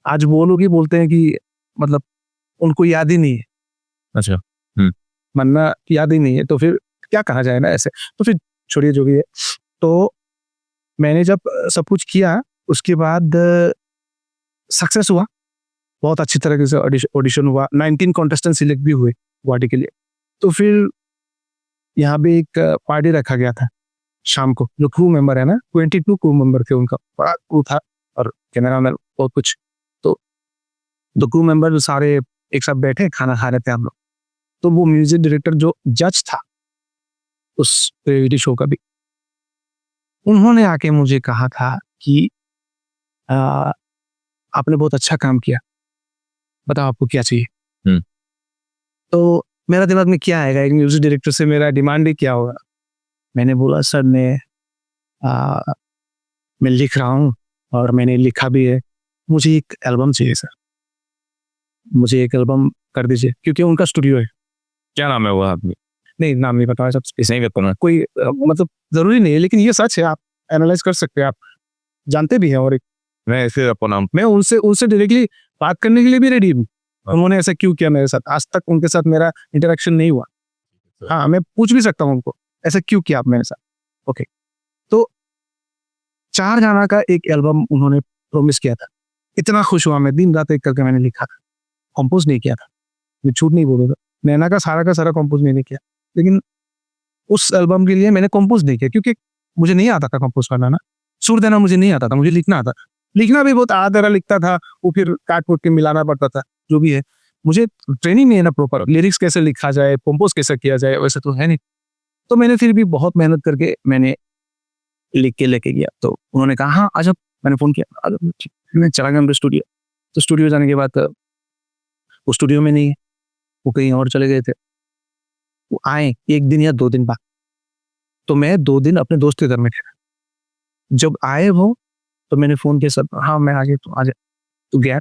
आज वो लोग ही बोलते हैं कि मतलब उनको याद ही नहीं है। अच्छा, मन्ना याद ही नहीं है, तो फिर क्या कहा जाए ना ऐसे। तो फिर छोड़िए जो भी है। तो मैंने जब सब कुछ किया, उसके बाद सक्सेस हुआ, बहुत अच्छी तरीके से ऑडिशन हुआ, 19 कॉन्टेस्टेंट सिलेक्ट भी हुए गुवाहाटी के लिए। तो फिर यहाँ पे एक पार्टी रखा गया था शाम को। जो क्रू मेंबर है ना, 22 क्रू मेंबर थे, उनका बड़ा क्रू था, और कैमरा मैन बहुत कुछ। तो क्रू मेंबर सारे एक साथ बैठे खाना खा रहे थे हम लोग। तो वो म्यूजिक डायरेक्टर जो जज था उस रियलिटी शो का भी, उन्होंने आके मुझे कहा था कि आपने बहुत अच्छा काम किया, बताओ आपको क्या चाहिए। तो मेरा दिमाग में क्या आएगा, एक म्यूजिक डायरेक्टर से मेरा डिमांड ही क्या होगा। मैंने बोला सर मैं लिख रहा हूँ, और मैंने लिखा भी है, मुझे एक एल्बम चाहिए सर, मुझे एक एल्बम कर दीजिए, क्योंकि उनका स्टूडियो है। क्या नाम है वो आदमी? नहीं, नाम नहीं बताया, सब इसे ही बताना। कोई मतलब जरूरी नहीं है, लेकिन ये सच है, आप एनालाइज कर सकते हैं, आप जानते भी हैं। और मैं ऐसे अपन हम मैं उनसे उनसे डायरेक्टली बात करने के लिए भी रेडी हूँ। उन्होंने ऐसा क्यों किया मेरे साथ, आज तक उनके साथ मेरा इंटरेक्शन नहीं हुआ। हाँ, मैं पूछ भी सकता हूँ उनको, ऐसा क्यों किया आप मेरे साथ। ओके, तो 4 गाना का एक एल्बम उन्होंने प्रॉमिस किया था। इतना खुश हुआ मैं, दिन रात एक करके मैंने लिखा था, कंपोज नहीं किया था, मैं झूठ नहीं बोलूंगा। नैना का सारा कंपोज मैंने किया, लेकिन उस एल्बम के लिए मैंने कंपोज नहीं किया क्योंकि मुझे नहीं आता था कंपोज करना ना, सुर देना मुझे नहीं आता था, मुझे लिखना आता था। लिखना भी बहुत आधा लिखता था, वो फिर काट कूट के मिलाना पड़ता था, जो भी है। मुझे ट्रेनिंग नहीं है ना प्रॉपर, लिरिक्स कैसे लिखा जाए, कंपोज कैसे किया जाए, वैसे तो है नहीं। तो मैंने फिर भी बहुत मेहनत करके मैंने लिख के लेके गया। तो उन्होंने कहा हाँ आ जाओ, मैंने फोन किया आ जाओ, ठीक। फिर मैं चला गया उनके स्टूडियो। तो स्टूडियो जाने के बाद वो स्टूडियो में नहीं है, वो कहीं और चले गए थे। वो आए 1 दिन या 2 दिन बाद, तो मैं 2 दिन अपने दोस्त के घर में था। जब आए वो, तो मैंने फोन किया, सर हाँ मैं आ गया, तो आ जा। तो गया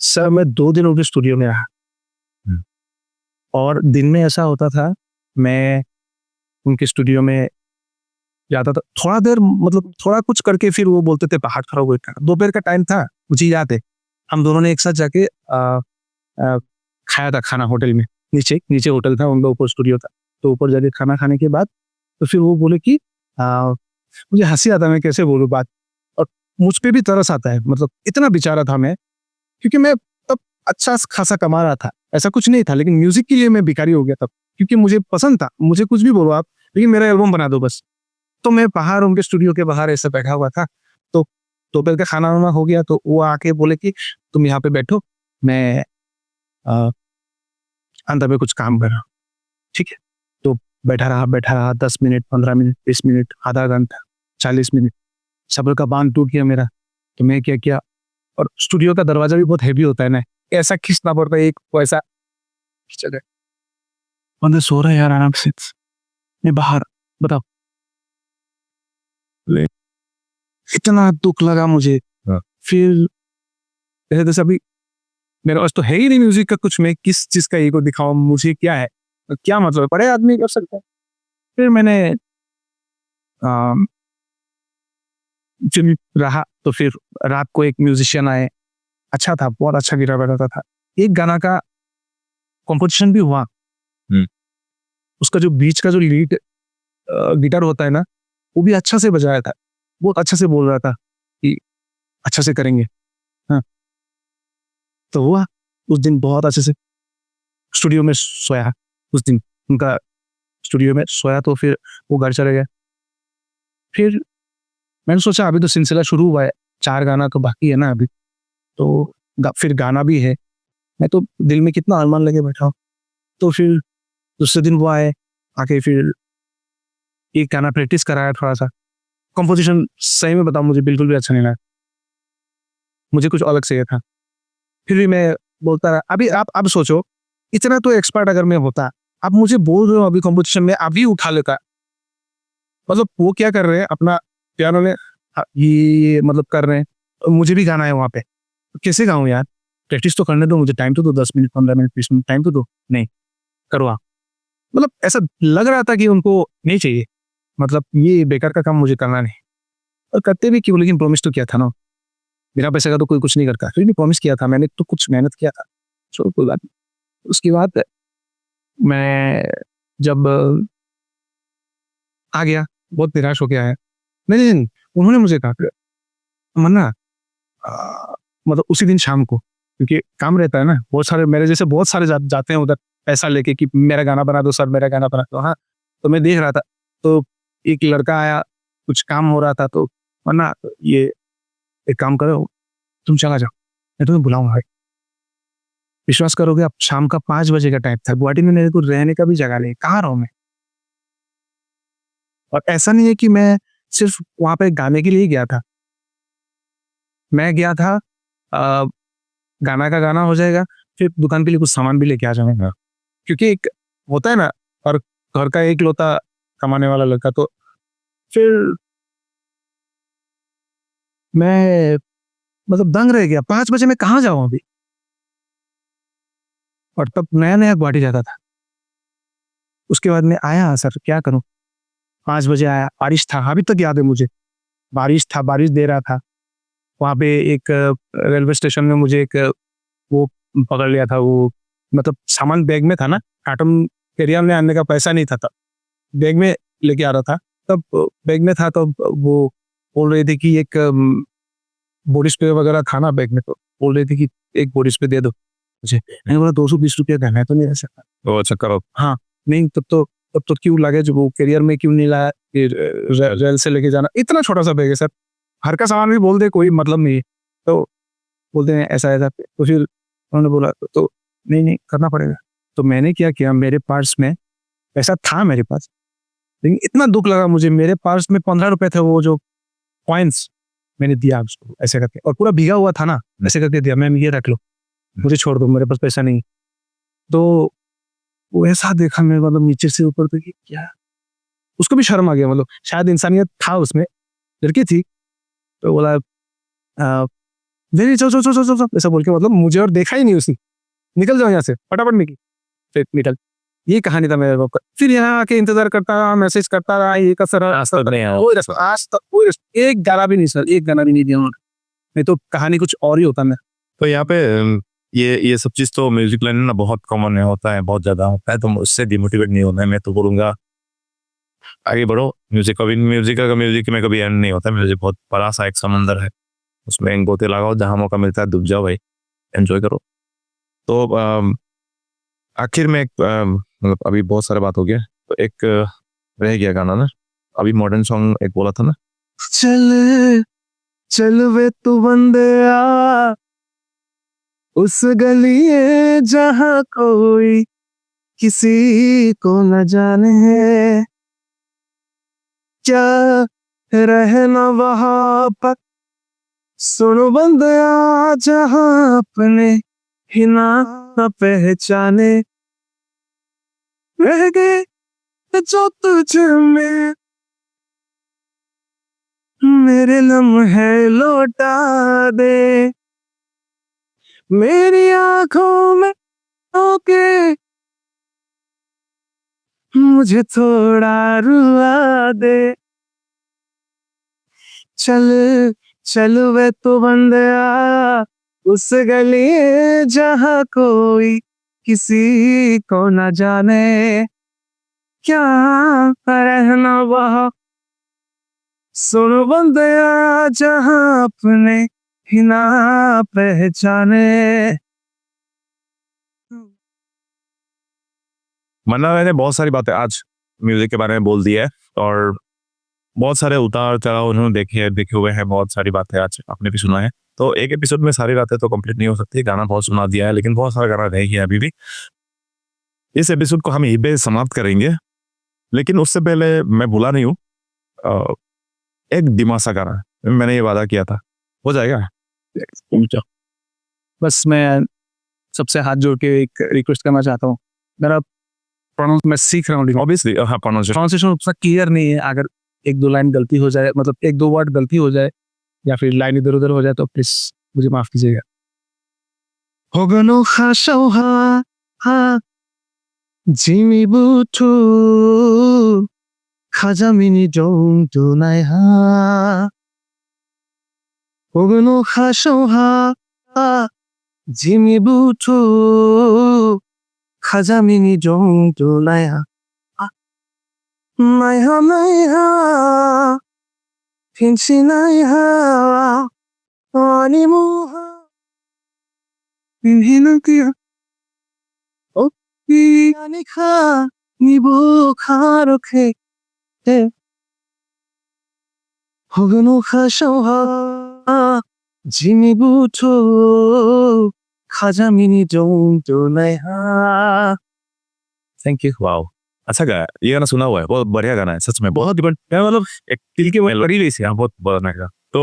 सर, मैं 2 दिन उनके स्टूडियो में रहा। और दिन में ऐसा होता था, मैं उनके स्टूडियो में जाता था, थोड़ा देर मतलब थोड़ा कुछ करके फिर वो बोलते थे बाहर खड़ा हुए। दोपहर का टाइम था, मुझे याद है, हम दोनों ने एक साथ जाके खाया था खाना होटल में। नीचे होटल था उनका, ऊपर स्टूडियो था। तो ऊपर जाके खाना खाने के बाद तो फिर वो बोले कि मुझे हंसी आता है, मैं कैसे बोलूँ बात, और मुझ पे भी तरस आता है। मतलब इतना बेचारा था मैं, क्योंकि मैं तब अच्छा खासा कमा रहा था, ऐसा कुछ नहीं था, लेकिन म्यूजिक के लिए मैं भिखारी हो गया तब, क्योंकि मुझे पसंद था, मुझे कुछ भी बोलो आप, लेकिन मेरा एल्बम बना दो बस। तो मैं बाहर उनके स्टूडियो के बाहर ऐसे बैठा हुआ था। तो दोपहर का खाना वाना हो गया, तो वो आके बोले कि तुम यहाँ पे बैठो, मैं अंदर में कुछ काम कर रहा हूँ, ठीक है। तो बैठा रहा 10 मिनट, 15 मिनट, 20 मिनट, आधा घंटा, 40 मिनट, सब्र का बांध टूट गया मेरा। तो मैं क्या किया, और स्टूडियो का दरवाजा भी बहुत हैवी होता है ना, ऐसा खींचना पड़ता है, एक वैसा खींचा गया। बंदे सो रहा है यार आराम से, मैं बाहर, बताओ। इतना दुख लगा मुझे। हाँ। फिर जैसे अभी मेरे पास तो है ही नहीं म्यूजिक का कुछ, मैं किस चीज का ईगो दिखाऊं, मुझे क्या है, क्या मतलब, बड़े आदमी कर सकते हैं। फिर मैंने जब रहा, तो फिर रात को एक म्यूजिशियन आए, अच्छा था, बहुत अच्छा गिटार बजाता था। एक गाना का कंपोजिशन भी हुआ। उसका जो बीच का जो लीड गिटार होता है ना, वो भी अच्छा से बजाया था, बहुत अच्छा से बोल रहा था कि अच्छा से करेंगे। हाँ, तो हुआ उस दिन बहुत अच्छे से। स्टूडियो में सोया उस दिन, उनका स्टूडियो में सोया, तो फिर वो घर चले गए। फिर मैंने सोचा अभी तो सिलसिला शुरू हुआ है, 4 गाना तो बाकी है ना अभी, तो फिर गाना भी है, मैं तो दिल में कितना अरमान लगे बैठा हूँ। तो फिर दूसरे दिन वो आए, आके फिर एक गाना प्रैक्टिस कराया थोड़ा सा। कंपोजिशन सही में बताऊं, मुझे बिल्कुल भी अच्छा नहीं लगा, मुझे कुछ अलग चाहिए था। फिर भी मैं बोलता रहा। अभी आप सोचो, इतना तो एक्सपर्ट अगर मैं होता, आप मुझे बोल रहे हो अभी कंपोजिशन में, अभी उठा लेता। मतलब वो क्या कर रहे हैं, अपना पियानो में ये मतलब कर रहे हैं, मुझे भी गाना है वहां पे, तो कैसे गाऊं यार, प्रैक्टिस तो करने दो मुझे, टाइम तो दो, 10 मिनट, 15 मिनट, 20 मिनट टाइम तो दो। नहीं करवा, मतलब ऐसा लग रहा था कि उनको नहीं चाहिए, मतलब ये बेकार का काम मुझे करना नहीं। और करते भी क्यों, लेकिन प्रॉमिस तो किया था ना, बिना पैसे का तो कोई कुछ नहीं करता। फिर भी प्रॉमिस किया था मैंने, तो कुछ मेहनत किया था, चलो कोई बात नहीं। उसके बाद मैं जब आ गया, बहुत निराश हो गया है। नहीं, उन्होंने मुझे कहा कि मन्ना, मतलब उसी दिन शाम को, क्योंकि काम रहता है ना, बहुत सारे मेरे जैसे बहुत सारे जाते हैं उधर पैसा लेके कि मेरा गाना बना दो सर, मेरा गाना बना दो। हाँ, तो मैं देख रहा था, तो एक लड़का आया, कुछ काम हो रहा था, तो मन्ना ये एक काम करो, तुम चला जाओ, मैं तुम्हें बुलाऊंगा भाई। विश्वास करोगे, अब शाम का 5 बजे का टाइम था, गुवाहाटी में मेरे को रहने का भी जगह नहीं, कहाँ रहूं मैं। और ऐसा नहीं है कि मैं सिर्फ वहां पे गाने के लिए ही गया था, मैं गया था गाना का गाना हो जाएगा, फिर दुकान के लिए कुछ सामान भी लेके आ जाऊंगा, क्योंकि एक होता है ना, और घर का एक लौता कमाने वाला लड़का। तो फिर मैं मतलब दंग रह गया, 5 बजे मैं कहाँ जाऊं अभी। और तब नया नया गुवाहाटी जाता था। उसके बाद मैं आया, सर क्या करूं, 5 बजे आया, बारिश था, अभी तक याद है मुझे। बारिश था, बारिश दे रहा था। वहाँ पे एक रेलवे स्टेशन में मुझे एक वो पकड़ लिया था, वो मतलब सामान बैग में था ना, आटम कैरियर में आने का पैसा नहीं था तब, बैग में लेके आ रहा था, तब बैग में था, तो वो बोल रही थी कि एक बॉडी स्प्रे वगैरह था ना बैग में, तो बोल रही थी कि एक बॉडी स्प्रे दे दो मुझे। मैंने बोला 220 रुपया का, मैं तो नहीं रह सकता। तो अच्छा करो। हाँ, नहीं तब तो क्यों लागे, जो वो कैरियर में क्यों नहीं लाया, फिर रेल से लेके जाना, इतना छोटा सा बैग है सर, हर का सामान भी बोल दे कोई मतलब नहीं है, तो बोलते हैं ऐसा ऐसा, तो फिर उन्होंने बोला तो नहीं करना पड़ेगा। तो मैंने क्या किया, मेरे पर्स में पैसा था मेरे पास, लेकिन इतना दुख लगा मुझे, मेरे पर्स में 15 रुपए थे, वो जो कॉइन्स मैंने दिया उसको ऐसे करके, और पूरा भीगा हुआ था ना, ऐसे करके दिया, मैम ये रख लो, मुझे छोड़ दो, मेरे पास पैसा नहीं। तो वो ऐसा देखा मैं, मतलब नीचे से ऊपर तक, क्या, उसको भी शर्म आ गया, मतलब शायद इंसानियत था उसमें, लड़की थी, तो बोला चल ऐसा बोल के, मतलब मुझे और देखा ही नहीं उसने, निकल जाओ यहाँ से फटाफट निकल। ये कहानी था मेरे बाप का। फिर यहाँ आके इंतजार करता रहा, मैसेज करता रहा, ये का सर आज तक कोई एक गाना भी नहीं सर, एक गाना भी नहीं दिया उन्होंने, नहीं तो कहानी कुछ और ही होता। मैं तो यहाँ पे ये सब चीज तो म्यूजिक लाइन में ना बहुत कॉमन होता है, बहुत ज्यादा होता है, तो उससे डिमोटिवेट नहीं होना है। मैं तो बोलूंगा आगे बढ़ो, म्यूजिक में कभी एंड नहीं होता। म्यूजिक बहुत बड़ा सा एक समंदर है, उसमें गोते लगाओ, जहाँ मौका मिलता है डूब जाओ भाई, एंजॉय करो। तो आखिर में एक मतलब अभी बहुत सारे बात हो गया, तो एक रह गया गाना ना, अभी मॉडर्न सॉन्ग एक बोला था ना, चल चल वे तू बंदे आ, उस गली है जहाँ कोई किसी को न जाने, क्या रहना वहाँ पर, सुनो बंदया जहाँ अपने ही ना न पहचाने, रह गए जो तुझ में मेरे लम्हे लौटा दे, मेरी आंखों में ओके मुझे थोड़ा रुला दे, चल चल वे तो बंदया उस गली जहाँ कोई किसी को न जाने, क्या रहना वहाँ, सुनो बंदया जहाँ अपने ही ना पहचाने। मतलब मैंने बहुत सारी बातें आज म्यूजिक के बारे में बोल दी है, और बहुत सारे उतार चढ़ाव उन्होंने देखे हुए हैं, बहुत सारी बातें आज आपने भी सुना है। तो एक एपिसोड में सारी बातें तो कंप्लीट नहीं हो सकती, गाना बहुत सुना दिया है, लेकिन बहुत सारा गाना रह गया अभी भी। इस एपिसोड को हम यहीं पे समाप्त करेंगे, लेकिन उससे पहले मैं भूला नहीं हूँ, एक दिमासा गाना मैंने ये वादा किया था, हो जाएगा। बस मैं सबसे हाथ जोड़ के एक रिक्वेस्ट करना चाहता हूँ, मेरा प्रोनाउंस मैं सीख रहा हूँ, ऑब्वियसली हाँ, प्रोनाउंसिएशन उतना क्लियर नहीं है, अगर एक दो लाइन गलती हो जाए, मतलब एक दो वर्ड गलती हो जाए या फिर लाइन इधर उधर हो जाए, तो प्लीज मुझे माफ कीजिएगा। होगनो खाशौहा हा जिमी बुथु खाजामिनी जों तुनाय हा, होगनो खाशौहा हा जिमी बुथु खाजामिनी जों तुनाय हा, 나야 빈치 나야 아니 뭐하 민희는 그야 어디 아니까 니보 가로케 혹은 오카셔하 지미부터 가자미니 정도 나야। Thank you. वाओ, अच्छा गाया, ये गाना सुना हुआ है, बहुत बढ़िया गाना है सच में, बहुत मतलब एक दिल की लड़ी रही थी यहाँ, बहुत बढ़िया का। तो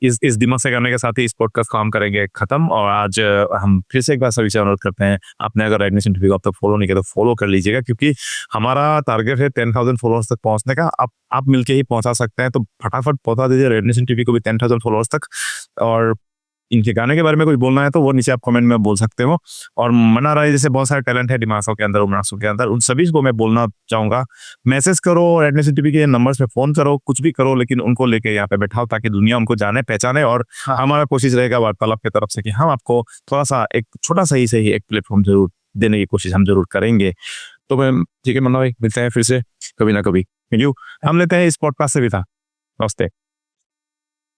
इस दिमाग से गाने के साथ ही इस पॉडकास्ट को हम करेंगे खत्म, और आज हम फिर से एक बार सभी से अनुरोध करते हैं, आपने अगर रेड नेशन टीवी को अब तक फॉलो नहीं किया तो फॉलो कर लीजिएगा, क्योंकि हमारा टारगेट है 10,000 फॉलोअर्स तक पहुंचने का। आप मिलके ही पहुंचा सकते हैं, तो फटाफट पहुंचा दीजिए रेड नेशन टीवी को भी 10,000 फॉलोअर्स तक। और इनके गाने के बारे में कुछ बोलना है तो वो नीचे आप कमेंट में बोल सकते हो। और मना राय जैसे बहुत सारे टैलेंट है दिमागों के अंदर, उमरासों के अंदर, उन सभी को मैं बोलना चाहूंगा, मैसेज करो, रेड नेशन टीवी के नंबर्स पे फोन करो, कुछ भी करो, लेकिन उनको लेके यहाँ पे बैठाओ ताकि दुनिया उनको जाने पहचाने। और हाँ। हमारा कोशिश रहेगा वार्तालाप की तरफ से कि हम आपको थोड़ा सा एक छोटा सा ही सही एक प्लेटफॉर्म जरूर देने की कोशिश हम जरूर करेंगे। तो मैं ठीक है मन्ना भाई, मिलते हैं फिर से कभी ना कभी। Thank you. हम लेते हैं इस पॉडकास्ट से भी था। नमस्ते।